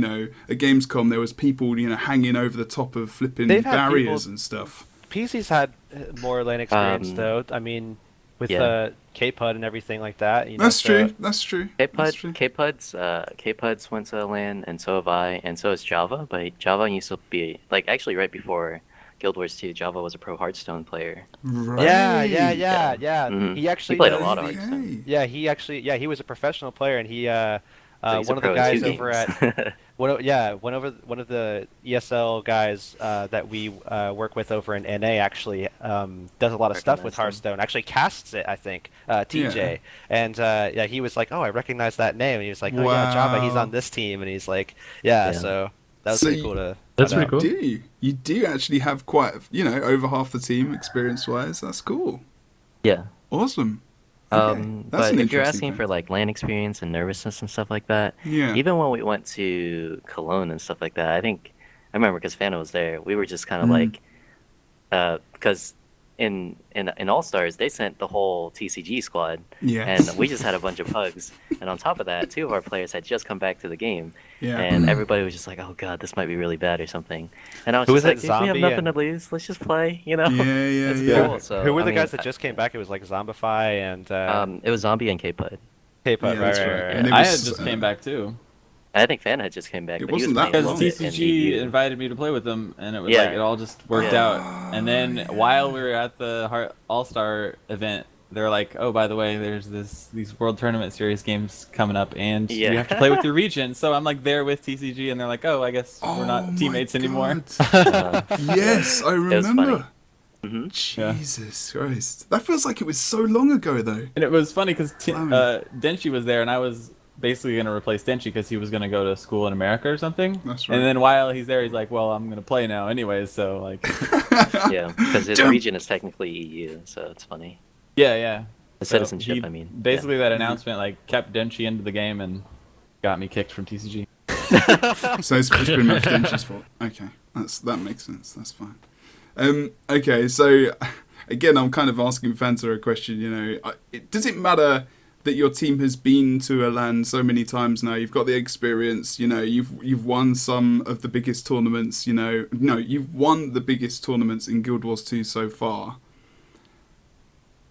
Gamescom there was people hanging over the top of flipping They've had barriers people- and stuff. PC's had more lane experience though. I mean, with yeah. K-Pud and everything like that. That's so- true. That's true. K-Pud's went to LAN, and so have I, and so has Java. But Java used to be actually right before Guild Wars 2. Java was a pro Hearthstone player. Right. Yeah. Mhm. He actually He played a does- lot of Okay. Hearthstone. Yeah, he was a professional player, and he So he's a one of the pro in guys 2 over games. at one of the ESL guys that we work with over in NA actually does a lot of stuff with Recognize him. Hearthstone. Actually casts it, I think. TJ, and he was like, "Oh, I recognize that name." And he was like, "Oh yeah, Java, he's Wow. on this team." And he's like, "Yeah." Yeah. So that was So pretty you- cool to. That's find pretty out. cool. You do actually have quite over half the team experience wise. That's cool. Yeah. Awesome. Okay. That's But an if you're interesting asking for fact. like LAN experience and nervousness and stuff like that, Yeah. even when we went to Cologne and stuff like that, I remember because Fana was there, we were just kind of like, because in All Stars they sent the whole TCG squad, Yes. and we just had a bunch of pugs, and on top of that, 2 of our players had just come back to the game, Yeah. and everybody was just like, "Oh God, this might be really bad or something," and I was Who just was like, it, "If we have Zombie nothing and- to lose, let's just play," Yeah, yeah, It's yeah. cool. So, Who were I the mean, guys that just came back? It was like Zombify and It was Zombie and K-Pud. K-Pud, Yeah, right, that's right, right. right, And right. it I was, had just came back too. I think Fan had just came back. It but he wasn't was that playing long. Because Loaded and TCG EU. invited me to play with them, and it was Yeah. like it all just worked Yeah. out. And then while we were at the All-Star event, they're like, "Oh, by the way, there's these World Tournament Series games coming up, and Yeah. you have to play with your region." So I'm like there with TCG, and they're like, "Oh, I guess we're Oh not my teammates anymore." God. Yes, I was remember. funny. Jesus Christ. That feels like it was so long ago, though. And it was funny because Blimey. Denchi was there, and I was basically going to replace Denchi because he was going to go to school in America or something. That's right. And then while he's there, he's like, "Well, I'm going to play now anyways." So like, Yeah, because his Damn. region is technically EU, so it's funny. yeah. The So citizenship, he- I mean. Basically, that announcement like kept Denchi into the game and got me kicked from TCG. So it's pretty much Denchi's fault. Okay, that makes sense. That's fine. Okay, so again, I'm kind of asking Fanta a question. Does it matter that your team has been to a LAN so many times now? You've got the experience. You've won some of the biggest tournaments. You've won the biggest tournaments in Guild Wars 2 so far.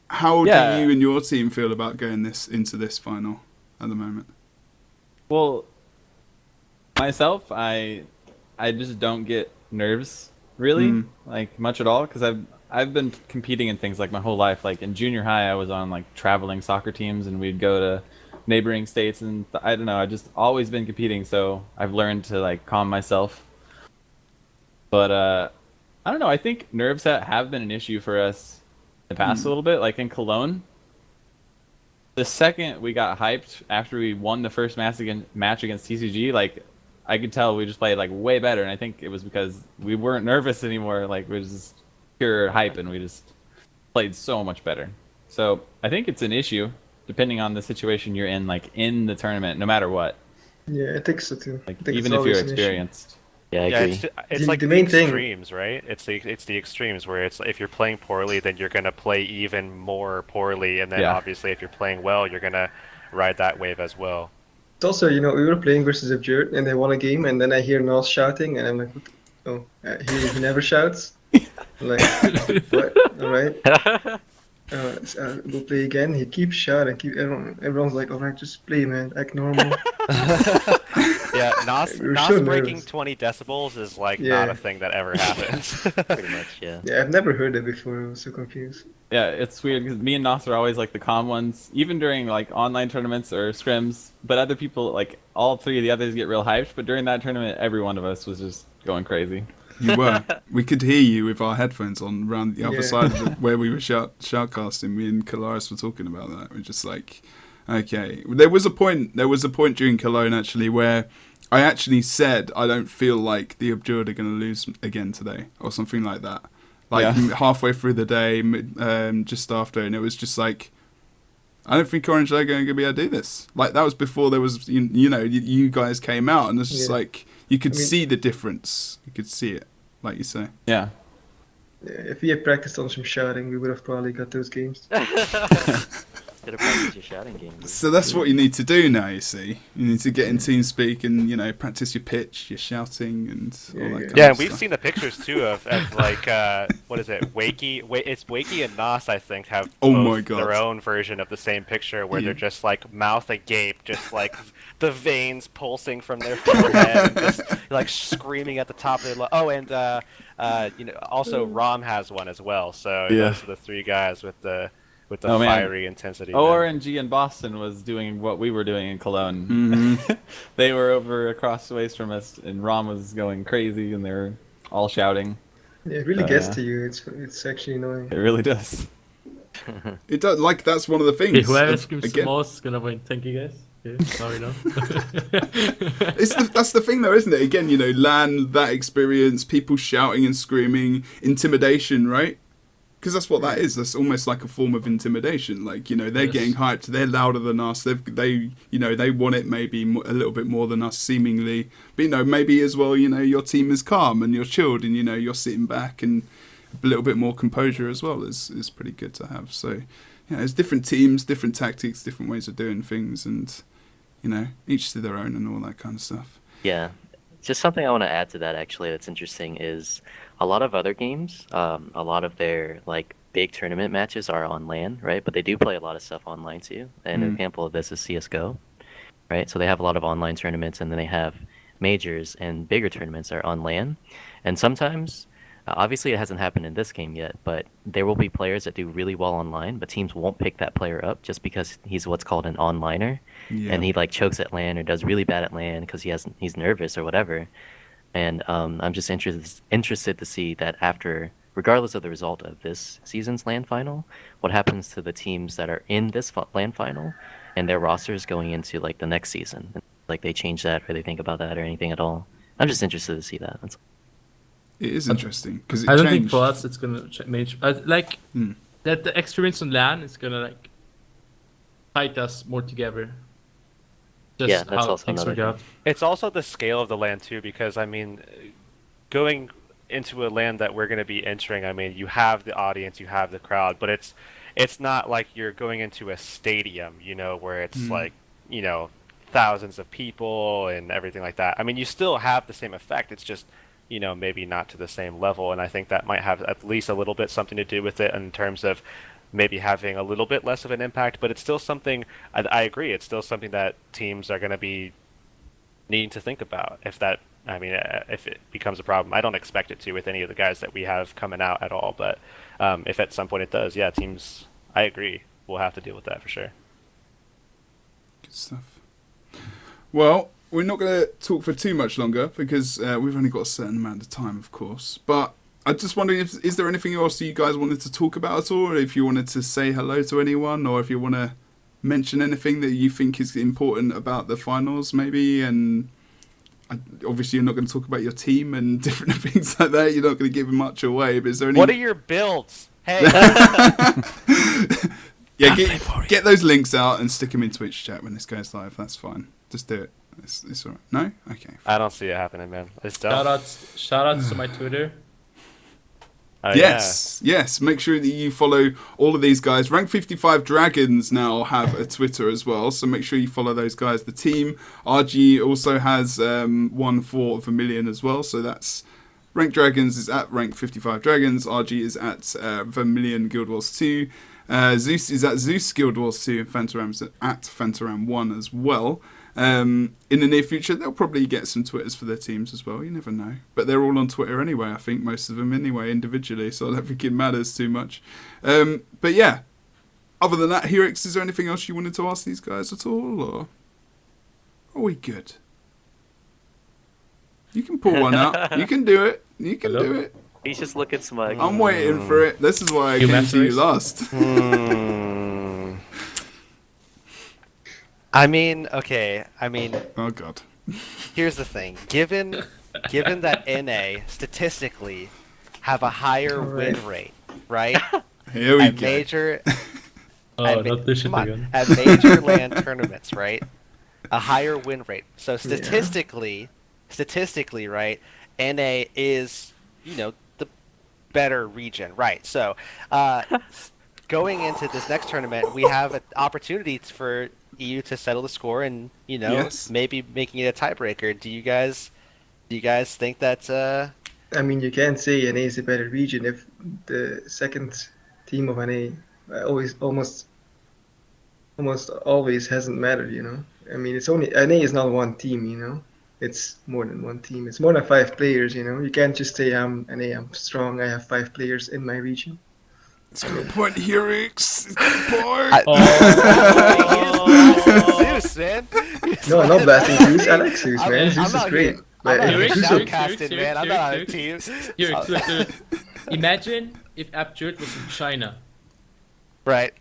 How Yeah. do you and your team feel about going into this final at the moment? Well, myself, I just don't get nerves really, like much at all, because I've been competing in things like my whole life. Like in junior high, I was on like traveling soccer teams, and we'd go to neighboring states, and I don't know, I just always been competing, so I've learned to like calm myself. But I don't know. I think nerves have been an issue for us in the past a little bit. Like in Cologne, the second we got hyped after we won the first match against TCG, like I could tell we just played like way better, and I think it was because we weren't nervous anymore. Like we were just pure hype, and we just played so much better. So I think it's an issue depending on the situation you're in, like in the tournament, no matter what. Yeah, I think so too. Like I think even it's if you're always an issue. experienced. Yeah, I Yeah, agree. it's The- like the the main thing- extremes, right? It's the extremes where it's if you're playing poorly, then you're gonna play even more poorly, and then Yeah. obviously if you're playing well, you're gonna ride that wave as well. It's also, we were playing versus Abjured, and they won a game, and then I hear Nos shouting, and I'm like, what he never shouts. I'm like, what? All right. We'll play again. He keeps shouting. Everyone's like, all right, just play, man. Act normal. Yeah, Nos We were so breaking nervous. 20 decibels is like Yeah. not a thing that ever happens. Pretty much, yeah. Yeah, I've never heard it before. I was so confused. Yeah, it's weird because me and Nos are always like the calm ones, even during like online tournaments or scrims. But other people, like all three of the others, get real hyped. But during that tournament, every one of us was just going crazy. You were. We could hear you with our headphones on around the other Yeah. side of where we were shoutcasting. Me and Kalaris were talking about that. We're just like, okay. There was a point during Cologne actually where I actually said I don't feel like the Abjured are going to lose again today or something like that. Like halfway through the day, just after, and it was just like, I don't think Orange are going to be able to do this. Like that was before there was, you guys came out, and it's just like you could see the difference. You could see it, like you say. Yeah. Yeah, if we had practiced on some shouting, we would have probably got those games. Could have practiced your shouting game. Dude. So that's what you need to do now. You see, you need to get in TeamSpeak and practice your pitch, your shouting, and all that. Kind Yeah, of and we've stuff. seen the pictures too of like what is it? It's Wakey and Nos, I think, have Oh both my God. their own version of the same picture where they're just like mouth agape, just like the veins pulsing from their forehead, and just like screaming at the top of their also Rom has one as well. So those are the three guys with the fiery intensity. ORNG in Boston was doing what we were doing in Cologne. Mm-hmm. They were over across the ways from us, and Rom was going crazy, and they were all shouting. Yeah, it really gets to you. It's actually annoying. It really does. It does. Like that's one of the things. Okay, whoever of- screams the again, most is gonna win. Thank you guys. Okay, sorry, no. that's the thing, though, isn't it? Again, LAN, that experience, people shouting and screaming, intimidation, right? Because that's what that is. That's almost like a form of intimidation. Like, they're getting hyped. They're louder than us. They want it maybe a little bit more than us, seemingly. But, maybe as well, your team is calm and you're chilled and, you're sitting back, and a little bit more composure as well is pretty good to have. So, there's different teams, different tactics, different ways of doing things, and, each to their own and all that kind of stuff. Yeah. Just something I want to add to that actually that's interesting is a lot of other games, a lot of their like big tournament matches are on LAN, right? But they do play a lot of stuff online too. And an example of this is CSGO, right? So they have a lot of online tournaments, and then they have majors and bigger tournaments are on LAN. And sometimes, obviously it hasn't happened in this game yet, but there will be players that do really well online, but teams won't pick that player up just because he's what's called an onliner. Yeah. And he like chokes at LAN or does really bad at LAN because he's nervous or whatever. And I'm just interested to see that after, regardless of the result of this season's LAN final, what happens to the teams that are in this LAN final and their rosters going into like the next season. Like they change that or they think about that or anything at all. I'm just interested to see that. That's It is interesting because I don't think for us it's gonna change. Like Hmm. that the experience on LAN is gonna like fight us more together. Just Yeah, that's how also things another work thing. out. It's also the scale of the land too, because I mean, going into a land that we're going to be entering, I mean, you have the audience, you have the crowd, but it's not like you're going into a stadium, where it's like, thousands of people and everything like that. I mean, you still have the same effect. It's just, maybe not to the same level, and I think that might have at least a little bit something to do with it in terms of maybe having a little bit less of an impact, but it's still something, I agree, it's still something that teams are going to be needing to think about if it becomes a problem. I don't expect it to with any of the guys that we have coming out at all, but if at some point it does, yeah, teams, I agree, will have to deal with that for sure. Good stuff. Well, we're not going to talk for too much longer because we've only got a certain amount of time, of course, but I'm just wondering, is there anything else you guys wanted to talk about at all? Or if you wanted to say hello to anyone, or if you want to mention anything that you think is important about the finals, maybe? And obviously, you're not going to talk about your team and different things like that. You're not going to give much away. But is there any? What are your builds? Hey. Yeah, get those links out and stick them in Twitch chat when this goes live. That's fine. Just do it. It's all right. No? Okay. I don't see it happening, man. It's done. Shout outs to my Twitter. Oh, Yes. Make sure that you follow all of these guys. Rank 55 Dragons now have a Twitter as well, so make sure you follow those guys. The team, Argi, also has one for Vermillion as well, so that's Rank Dragons is at Rank 55 Dragons, Argi is at Vermillion Guild Wars 2, Zoose is at Zoose Guild Wars 2, and Phantaram's at Phantaram 1 as well. In the near future, they'll probably get some Twitters for their teams as well. You never know. But they're all on Twitter anyway, I think, most of them anyway, individually, so I don't think it matters too much. But yeah, other than that, Helix, is there anything else you wanted to ask these guys at all, or are we good? You can pull one out. You can do it. You can do it. He's just looking smug. I'm waiting for it. This is why I came to you last. Okay. Oh god. Here's the thing. Given that NA statistically have a higher win rate, right? Here we at go. Major, not this shit again. at major LAN tournaments, right? A higher win rate. So statistically, right? NA is, the better region, right? So, going into this next tournament, we have an opportunity for EU to settle the score and maybe making it a tiebreaker. Do you guys think that? I mean, you can't say NA is a better region if the second team of NA almost always hasn't mattered. I mean, it's only NA is not one team. It's more than one team. It's more than 5 players. You can't just say I'm NA, I'm strong. I have 5 players in my region. It's a good point, Helix. It's a good point. Zeus, man. No, I'm not blasting Zeus. I like Zeus, man. Zeus is great. I'm not Helix, Zeus Helix, outcasted, man. I'm not on a team. Here, imagine if Abjured was in China. Right.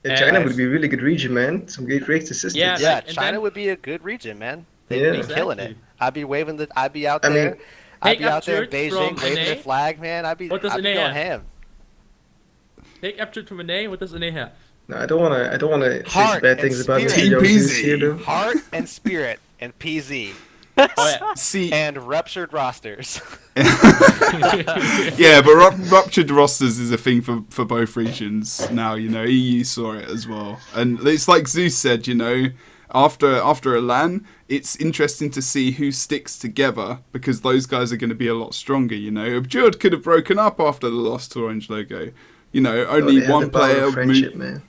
Yeah, China would be a really good region, man. Some great statistics. Yeah, and China then- would be a good region, man. They'd be Yeah. killing it. I'd be waving I'd be out I there. mean, I'd be take out there in Abjured Beijing from waving NA. the flag, man. I'd be What does going NA have? ham. Take Abjured from NA, what does NA have? No, I don't wanna say Heart bad and things about spirit. Team Young Zeus PZ. here, though. Heart and Spirit and PZ Oh yeah. See, and ruptured rosters. yeah, but ruptured rosters is a thing for both regions now. EU saw it as well, and it's like Zeus said. After a LAN, it's interesting to see who sticks together because those guys are going to be a lot stronger. Abjured could have broken up after the loss to Orange Logo. Only They had one the power player of friendship, moved. man.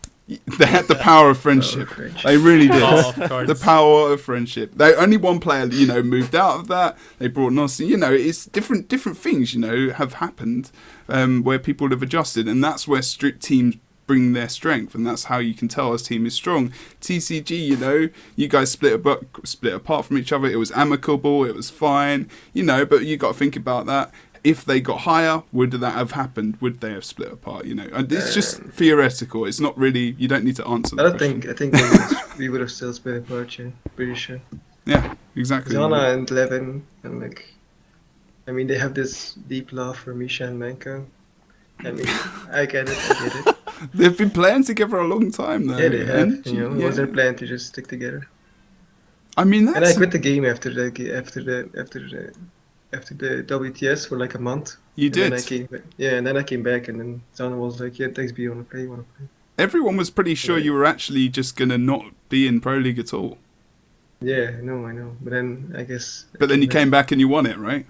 They had the power of friendship. They really did. Oh, of course. The power of friendship. Only one player, moved out of that. They brought Nossi. It's different things, have happened where people have adjusted, and that's where strict teams bring their strength, and that's how you can tell a team is strong. TCG, you guys split apart from each other. It was amicable. It was fine, but you got to think about that. If they got higher, would that have happened? Would they have split apart? And it's just theoretical. It's not really. You don't need to answer. I think we would have still split apart. Yeah, pretty sure. Yeah, exactly. Zana and Levin and they have this deep love for Misha and Manko. I get it. They've been playing together a long time, though. Yeah, they have. And, It was their plan to just stick together. I mean, And I that's quit the game after the WTS for like a month. you And did. then I came back. Yeah, and then I came back, and then Zana was like, "Yeah, Texbi, wanna play? Everyone was pretty sure you were actually just gonna not be in Pro League at all. Yeah, I know. But then I guess. But then you came back and you won it, right?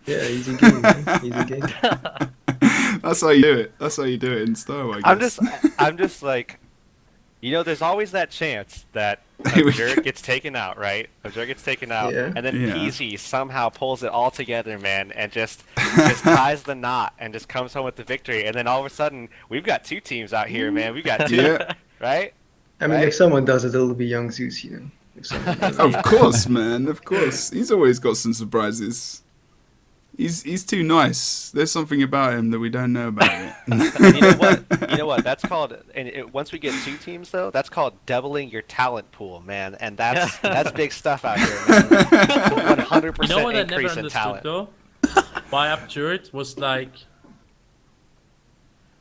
Yeah, easy game, man. Easy game. That's how you do it. That's how you do it in style, I guess. I'm just like, there's always that chance that Here we Abjured go. gets taken out, right? Abjured gets taken out, Yeah. and then Yeah. PZ somehow pulls it all together, man, and just ties the knot and just comes home with the victory. And then all of a sudden, we've got 2 teams out here, man. We've got 2, Yeah. right? I mean, Right? if someone does it, it'll be Young Zeus, If someone does it. Of course, man. Of course. He's always got some surprises. He's too nice. There's something about him that we don't know about yet. You know what? That's called. Once we get 2 teams, though, that's called doubling your talent pool, man. And that's big stuff out here, man. 100% You know what I never increase in understood talent. though? Why Abjured was like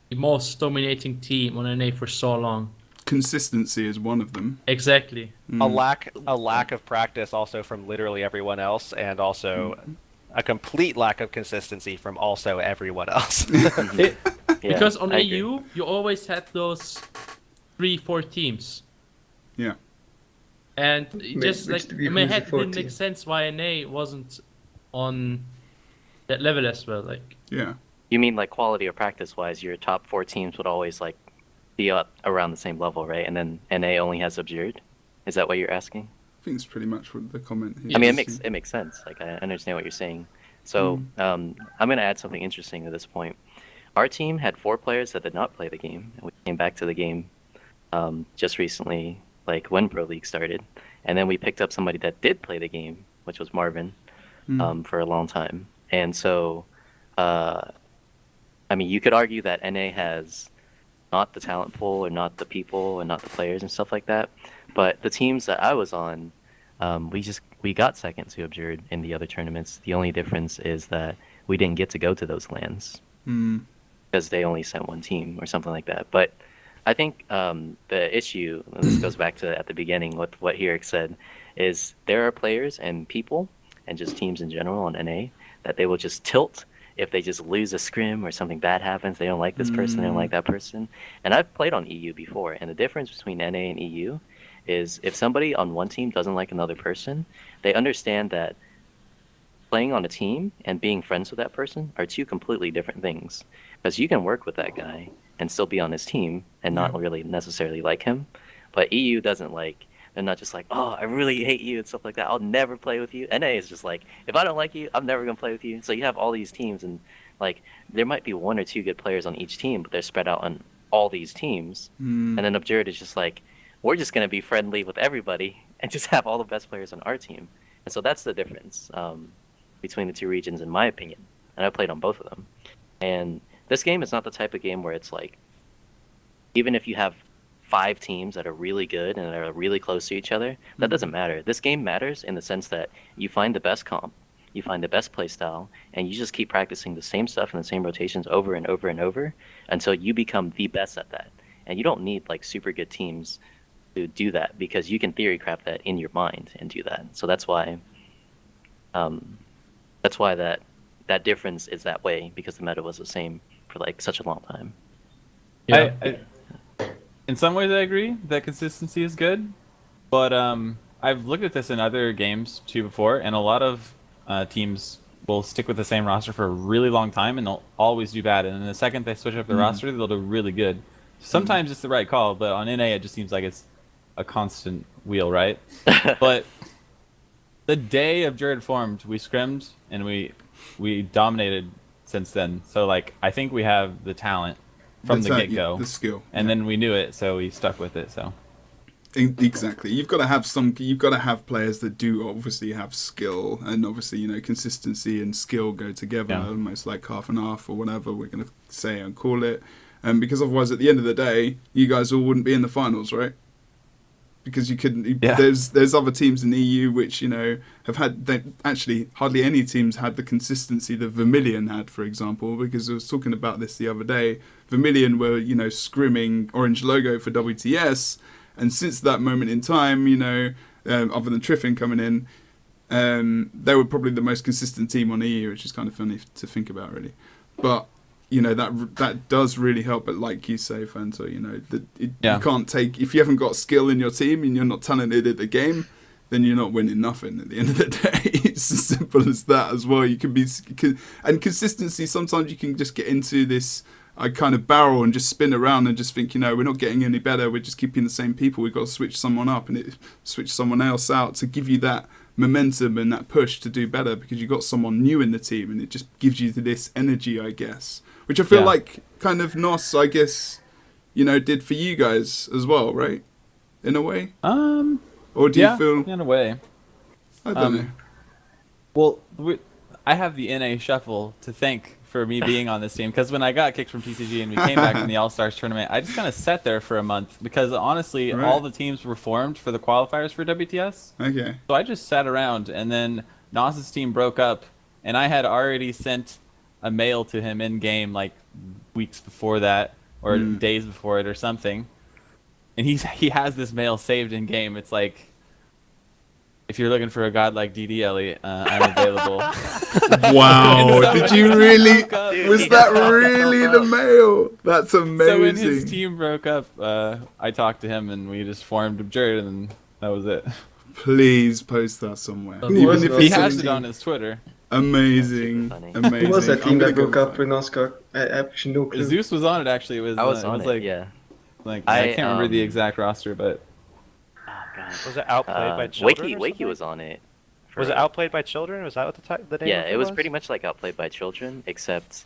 the most dominating team on NA for so long. Consistency is one of them. Exactly. A lack of practice also from literally everyone else, and also a complete lack of consistency from also everyone else. Because on I EU, you always had those 3-4 teams. Yeah. And just which like to be in my who's the head, it fourth didn't make team? sense why NA wasn't on that level as well. Like, Yeah. You mean like quality or practice wise, your top 4 teams would always like be up around the same level, right? And then NA only has Abjured. Is that what you're asking? I think it's pretty much what the comment here I mean, is. it makes sense. Like I understand what you're saying. So I'm gonna add something interesting to this point. Our team had 4 players that did not play the game, and we came back to the game just recently, like when Pro League started, and then we picked up somebody that did play the game, which was Marvin, for a long time. And so, I mean, you could argue that NA has not the talent pool, or not the people, and not the players and stuff like that. But the teams that I was on, we got second to Abjured in the other tournaments. The only difference is that we didn't get to go to those lands because they only sent 1 team or something like that. But I think the issue, and this goes back to at the beginning with what Hirik said, is there are players and people and just teams in general on NA that they will just tilt if they just lose a scrim or something bad happens. They don't like this person, they don't like that person. And I've played on EU before, and the difference between NA and EU is if somebody on one team doesn't like another person, they understand that playing on a team and being friends with that person are 2 completely different things. Because you can work with that guy and still be on his team and not really necessarily like him. But EU doesn't like, they're not just like, oh, I really hate you and stuff like that. I'll never play with you. NA is just like, if I don't like you, I'm never going to play with you. So you have all these teams, and like there might be 1 or 2 good players on each team, but they're spread out on all these teams. And then Abjured is just like, we're just going to be friendly with everybody and just have all the best players on our team. And so that's the difference between the 2 regions, in my opinion. And I played on both of them. And this game is not the type of game where it's like, even if you have 5 teams that are really good and that are really close to each other, that doesn't matter. This game matters in the sense that you find the best comp, you find the best play style, and you just keep practicing the same stuff and the same rotations over and over and over until you become the best at that. And you don't need like super good teams to do that, because you can theory craft that in your mind and do that. So that's why that difference is that way, because the meta was the same for like such a long time. yeah. In some ways, I agree that consistency is good, but I've looked at this in other games too before, and a lot of teams will stick with the same roster for a really long time, and they'll always do bad. And then the second they switch up the roster, they'll do really good. Sometimes it's the right call, but on NA, it just seems like it's a constant wheel, right? But the day Abjured formed, we scrimmed and we dominated since then. So like, I think we have the talent from the get-go, the skill, and then we knew it, so we stuck with it. So exactly, you've got to have players that do obviously have skill, and obviously consistency and skill go together, almost like half and half or whatever we're going to say and call it, because otherwise at the end of the day you guys all wouldn't be in the finals, right? Because you couldn't. There's other teams in the EU which have had. Actually, hardly any teams had the consistency that Vermillion had, for example. Because I was talking about this the other day. Vermillion were scrimming orange logo for WTS, and since that moment in time, other than Triffin coming in, they were probably the most consistent team on EU, which is kind of funny to think about, really. But that does really help. But like you say, Fanta, you can't take, if you haven't got skill in your team and you're not talented at the game, then you're not winning nothing at the end of the day. It's as simple as that as well. You can be, and consistency, sometimes you can just get into this kind of barrel and just spin around and just think, we're not getting any better, we're just keeping the same people, we've got to switch someone up and switch someone else out to give you that momentum and that push to do better, because you've got someone new in the team, and it just gives you this energy, I guess. Which I feel like kind of Nos, I guess, did for you guys as well, right? In a way? Or do you feel... in a way. I don't know. Well, I have the NA Shuffle to thank for me being on this team, because when I got kicked from TCG and we came back from the All-Stars tournament, I just kind of sat there for a month, because honestly, all the teams were formed for the qualifiers for WTS. Okay. So I just sat around, and then Nos's team broke up, and I had already sent a mail to him in game like weeks before that, or days before it, or something, and he has this mail saved in game. It's like, if you're looking for a god like DDLE, I'm available. Wow, So did when you his really? team broke up- Dude, Was he that got really himself the up. mail? That's So when his amazing. team broke up, I talked to him and we just formed Abjured, and that was it. Please post that somewhere. Who Even was if it? He it's has it something on his Twitter. amazing, That's super funny. amazing. Who was that I'm team gonna that broke go up find with NASCAR? I have actually no clue. Zeus was on it actually. It was. I was it on was it, like, yeah. Like I, I can't remember the um, exact roster, but Oh god. Was it outplayed by children? Wakey or Wakey something? was on it. Was it outplayed by children? Was that what the name? Yeah, of it was pretty much like Outplayed by Children, except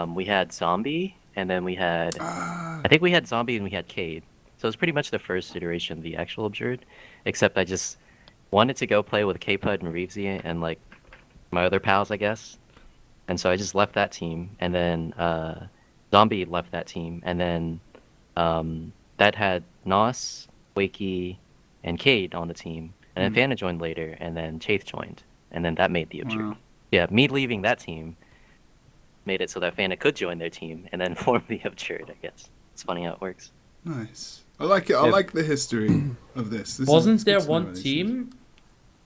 we had Zombie, and then we had I think we had Zombie and we had Cade. So it was pretty much the first iteration of the actual Abjured, except I just wanted to go play with K-Pud and Reevesy and like my other pals, I guess. And so I just left that team, and then Zombie left that team, and then that had Nos, Wakey, and Cade on the team. And then Fana joined later, and then Chaith joined, and then that made the Abjured. Wow. Yeah, me leaving that team made it so that Fana could join their team and then form the Abjured, I guess. It's funny how it works. Nice. I like it. I Yeah. like the history of this. Wasn't there it's good to know one these team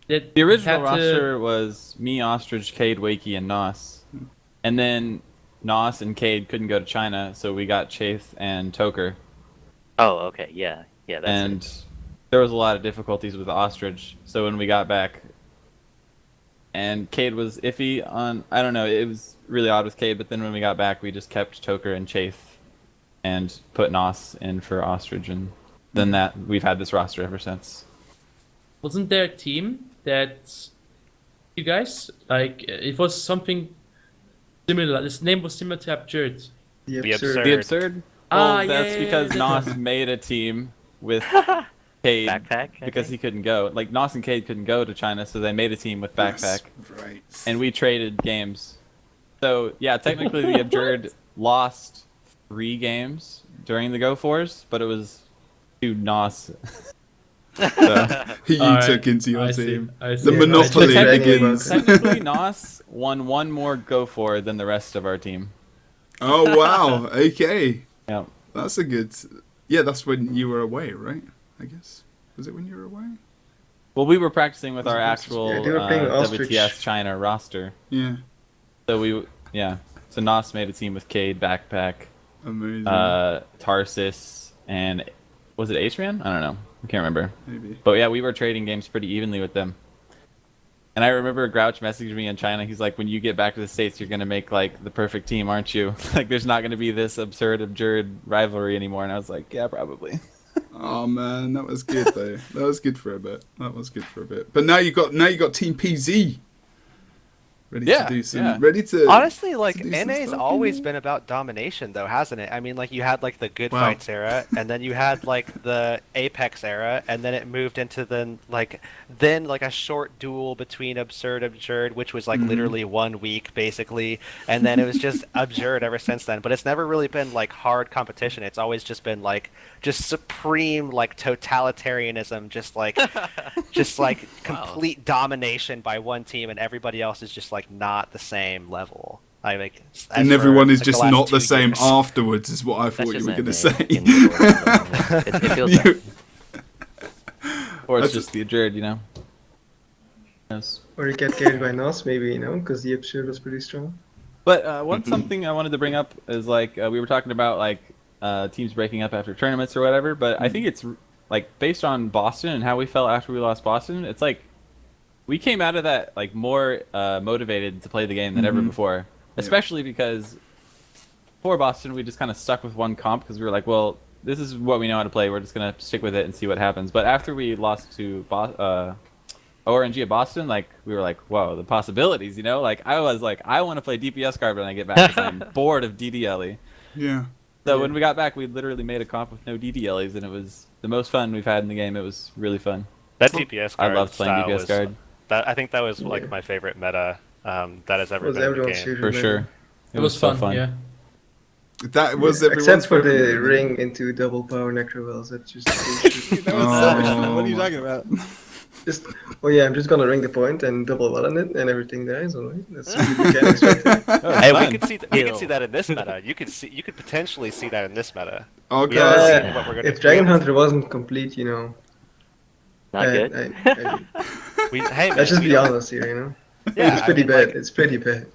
that the original had to- roster was me, Ostrich, Cade, Wakey, and Nos. And then Nos and Cade couldn't go to China, so we got Chaith and Toker. Oh, okay, yeah. Yeah, that's And it. there was a lot of difficulties with Ostrich, so when we got back, and Cade was iffy on, I don't know, it was really odd with Cade, but then when we got back, we just kept Toker and Chaith and put Nos in for Ostrich, and then that we've had this roster ever since. Wasn't there a team that you guys like? It was something similar. This name was similar to Abjured. The The absurd. absurd. The Absurd? Ah, Well, that's yeah, yeah, because yeah. Nos made a team with Cade Backpack, I because think? he couldn't go. Like, Nos and Cade couldn't go to China, so they made a team with Backpack, Yes, right. and we traded games. So, yeah, technically the Abjured lost 3 games during the Go4s, but it was to Nos. So, Who you Alright, took into your I see, team. I see. The Yeah, monopoly I see. begins. technically Nos won 1 more Go4 than the rest of our team. Oh wow. Okay. Yeah. That's a good. Yeah, that's when you were away, right? I guess. Was it when you were away? Well, we were practicing with our Yeah, actual they were playing Ostrich. WTS China roster. Yeah. So so Nos made a team with Cade, Backpack, Amazing. Tarsus, and was it H-Man? I don't know. I can't remember. Maybe. But yeah, we were trading games pretty evenly with them. And I remember Grouch messaged me in China. He's like, when you get back to the States, you're going to make like the perfect team, aren't you? Like, there's not going to be this absurd rivalry anymore. And I was like, yeah, probably. Oh man, that was good though. That was good for a bit. But now you got Team PZ. Ready Yeah, to do some. yeah. Ready to. Honestly, like to do some NA's stuff, always you know? been about domination, though, hasn't it? I mean, like you had like the Good Wow. Fights era, and then you had like the Apex era, and then it moved into then a short duel between Abjured, which was like literally 1 week basically, and then it was just Abjured ever since then. But it's never really been like hard competition. It's always just been like just supreme like totalitarianism, just like complete domination by one team, and everybody else is just like not the same level. I like, And as everyone for, is like, just last not the 2 same years. afterwards, is what I That's thought you just were going to NA say. in the world. It feels You- that. Or it's That's- just the Abjured, you know? Yes. Or you get carried by Nos, maybe, you know, because the absurd was pretty strong. But something I wanted to bring up is like we were talking about like teams breaking up after tournaments or whatever. But I think it's like based on Boston and how we felt after we lost Boston. It's like we came out of that like more motivated to play the game than ever before. Especially because before Boston we just kind of stuck with one comp because we were like, well, this is what we know how to play. We're just gonna stick with it and see what happens. But after we lost to ORNG at Boston, like we were like, whoa, the possibilities, you know? Like I was like, I want to play DPS card when I get back because I'm bored of DDLE. Yeah. So when we got back, we literally made a comp with no DDLEs, and it was the most fun we've had in the game. It was really fun. That DPS I card loved playing style DPS was- card I think that was like my favorite meta that has ever Was been in the everyone's game. favorite for meta. sure. It was so fun, yeah. That was everyone's Except for favorite the meta. ring into double power Necrovels, that's just Oh, What are you my- talking about? just oh yeah, I'm just gonna ring the point and double well on it and everything dies, alright? That's what you can expect. Hey, we fun. could see we could see that in this meta. You could potentially see that in this meta. Okay. We haven't Yeah, seen what we're gonna if Dragon Hunter wasn't complete, you know, Not good. I Hey, man, Let's just we be don't- honest here, you know. Yeah, It's I pretty mean, bad. like, It's pretty bad.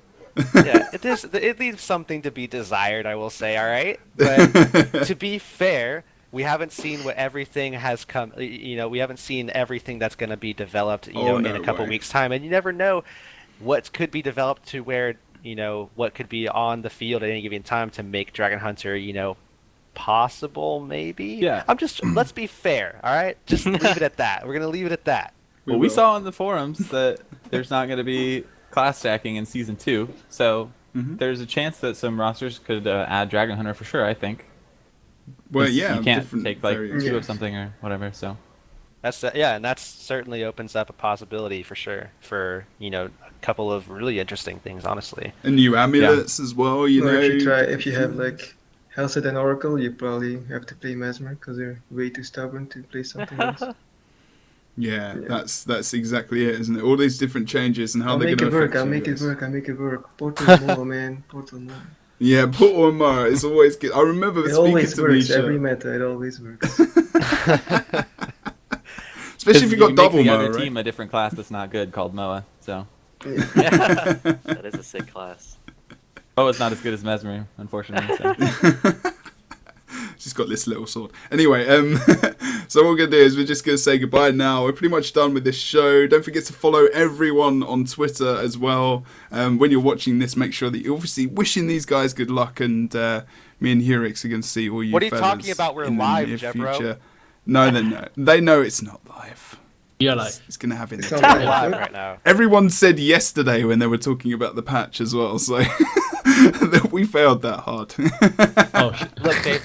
yeah, it leaves something to be desired, I will say, all right? But to be fair, we haven't seen what everything has come, we haven't seen everything that's going to be developed, in no a couple way. weeks' time, and you never know what could be developed to where, what could be on the field at any given time to make Dragon Hunter, possible, maybe? Yeah. Let's be fair, all right? Just leave it at that. We're going to leave it at that. Well, we saw on the forums that there's not going to be class stacking in Season 2, so there's a chance that some rosters could add Dragon Hunter for sure, I think. Well, 'Cause yeah, you can't different take like variants. 2 Yeah. of something or whatever, so. And that's certainly opens up a possibility for sure for, a couple of really interesting things, honestly. And new amulets as well, you Or know. if you have like Hellset and Oracle, you probably have to play Mesmer because they're way too stubborn to play something else. Yeah, that's exactly it, isn't it? All these different changes and how I'll they're make going it to work. affect I'll you make it guys. work. I'll make it work. Portal Mo, man. Portal Mo. Yeah, Portal and Mara is always good. I remember It speaking always to works. Misha, Every meta, it always works. especially if you got make double the Mara, other right? team a different class that's not good called Moa, so. That is a sick class. Moa's not as good as Mesmer, unfortunately. So. She's got this little sword. Anyway, so what we're going to do is we're just going to say goodbye now. We're pretty much done with this show. Don't forget to follow everyone on Twitter as well. When you're watching this, make sure that you're obviously wishing these guys good luck, and me and Hurix are going to see all you What are you fellas talking about? We're in the live, near Jebro. future. No, they know. They know it's not live. Yeah, like. It's going to have it. It's in not the We're live. live right now. Everyone said yesterday when they were talking about the patch as well, so that we failed that hard. Oh, shit. Look, they've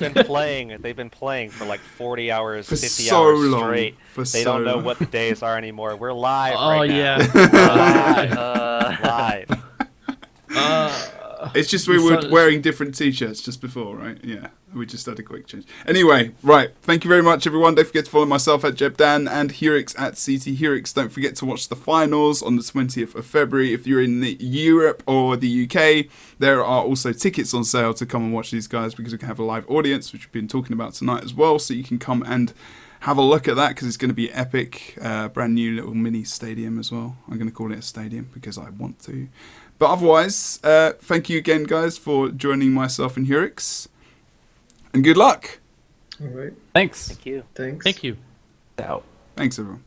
been playing for like 40 hours, For 50 so hours long. straight. For They so don't know long. what the days are anymore. We're live Oh, right yeah. now. Live. It's just we The were sun- wearing different t-shirts just before, right? Yeah, we just had a quick change. Anyway, right. Thank you very much, everyone. Don't forget to follow myself at JebDan and Hurix at CT Hurix. Don't forget to watch the finals on the 20th of February. If you're in Europe or the UK, there are also tickets on sale to come and watch these guys because we can have a live audience, which we've been talking about tonight as well. So you can come and have a look at that because it's going to be epic. Brand new little mini stadium as well. I'm going to call it a stadium because I want to. But otherwise, thank you again, guys, for joining myself and Hurix. And good luck. All right. Thanks. Thank you. Thanks. Thank you. Out. Thanks, everyone.